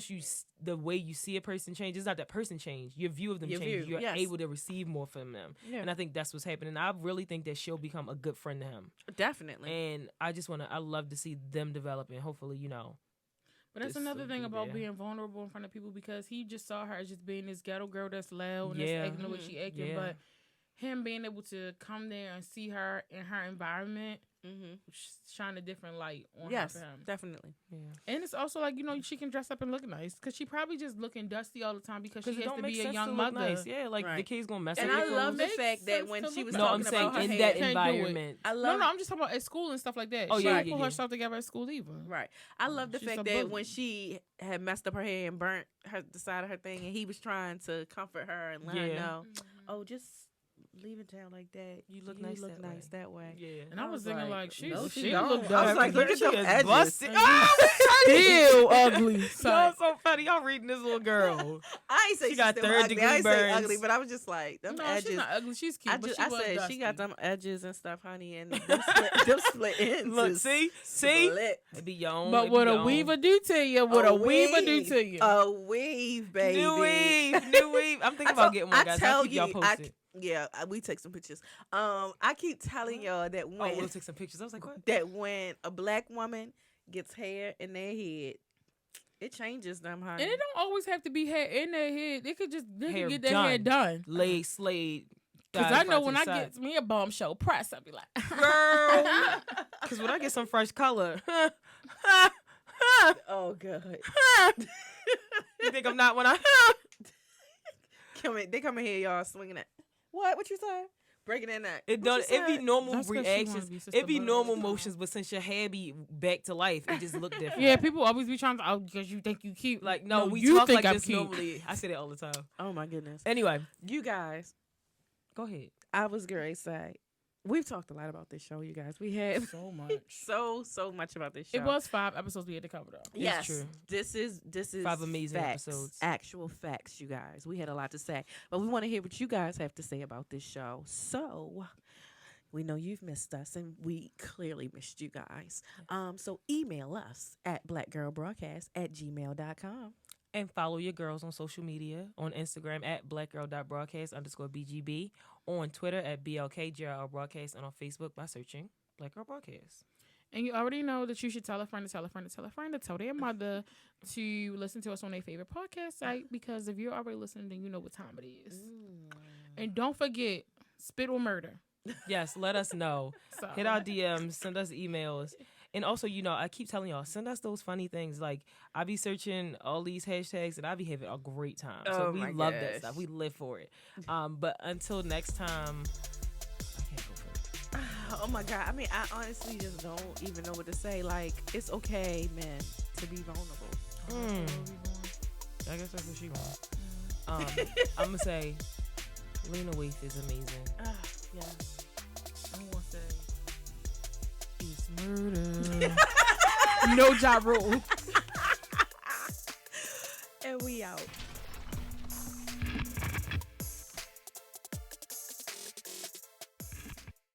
you, the way you see a person change, it's not that person change. Your view of them changes. You're able to receive more from them. Yeah. And I think that's what's happening. I really think that she'll become a good friend to him. Definitely. And I love to see them develop and hopefully, you know. But that's another thing about being vulnerable in front of people, because he just saw her as just being this ghetto girl that's loud and that's acting the way she acting. Yeah. But him being able to come there and see her in her environment, shine a different light on her for him. Definitely. Yeah. And it's also like, you know, she can dress up and look nice, because she probably just looking dusty all the time because she has to be a young mother. Nice. Yeah, like the kids gonna mess up. And I love the fact that when she was talking about her in hair, that environment. No, I'm just talking about at school and stuff like that. She didn't put herself together at school either. Right. I love the fact that when she had messed up her hair and burnt the side of her thing, and he was trying to comfort her and let her know, oh, just leave it down like that. You look nice that way. Yeah. And I was thinking like, she no, she don't. looked I was like, look at She them is edges. busted. still ugly. Y'all Son. so funny. Y'all reading this little girl. I ain't say She she's got still third ugly. degree I ain't say burns. ugly, but I was just like, them No, edges. she's not ugly. She's cute. but she I was said dusty. she got them edges and stuff, honey, and them split ends. Look, is see? split. It be your own. But it what be a your weaver own. do to you, what a weaver do to you. A weave, baby. New weave. I'm thinking about getting one, guys. I'll keep y'all posted. We take some pictures. I keep telling y'all that Oh, when we'll take some pictures. I was like, what? that when a black woman gets hair in their head, it changes them, honey. And it don't always have to be hair in their head. They could Hair get their hair done. Laid, slayed. Because I know when I get me a bombshell press, I'll be like, girl. Because when I get some fresh color. Oh, God. You think I'm not when I... They come in here, y'all, swinging it. What you say? Breaking that neck. It be normal That's 'cause she reactions. wanna be Sister It be Bud. normal motions, but since your hair be back to life, it just look different. yeah, people always be trying to, because you think you cute. Like, no, we you talk think like I'm this cute. normally. I say that all the time. Oh, my goodness. Anyway, You guys, go ahead. I was going to say, we've talked a lot about this show, you guys. We have So much. so much about this show. It was 5 episodes we had to cover, though. Yes, true. This is 5 amazing facts, episodes. Actual facts, you guys. We had a lot to say, but we want to hear what you guys have to say about this show. So we know you've missed us, and we clearly missed you guys. So email us at blackgirlbroadcast@gmail.com. And follow your girls on social media, on Instagram at blackgirl.broadcast_BGB, on Twitter at BLKGRL Broadcast, and on Facebook by searching Black Girl Broadcast. And you already know that you should tell a friend to tell a friend to tell a friend to tell their mother to listen to us on their favorite podcast site, because if you're already listening, then you know what time it is. And don't forget, spit or murder. Yes, let us know. So. Hit our DMs, send us emails. And also, I keep telling y'all, send us those funny things. Like, I be searching all these hashtags, and I be having a great time. So Oh we my love that gosh. stuff. We live for it. But until next time, I can't go for it. Oh my God. I mean, I honestly just don't even know what to say. Like, it's okay, man, to be vulnerable. I guess that's what she wants. I'm going to say, Lena Waith is amazing. Yes. I'm going to say, it's murder. No job rule. And we out.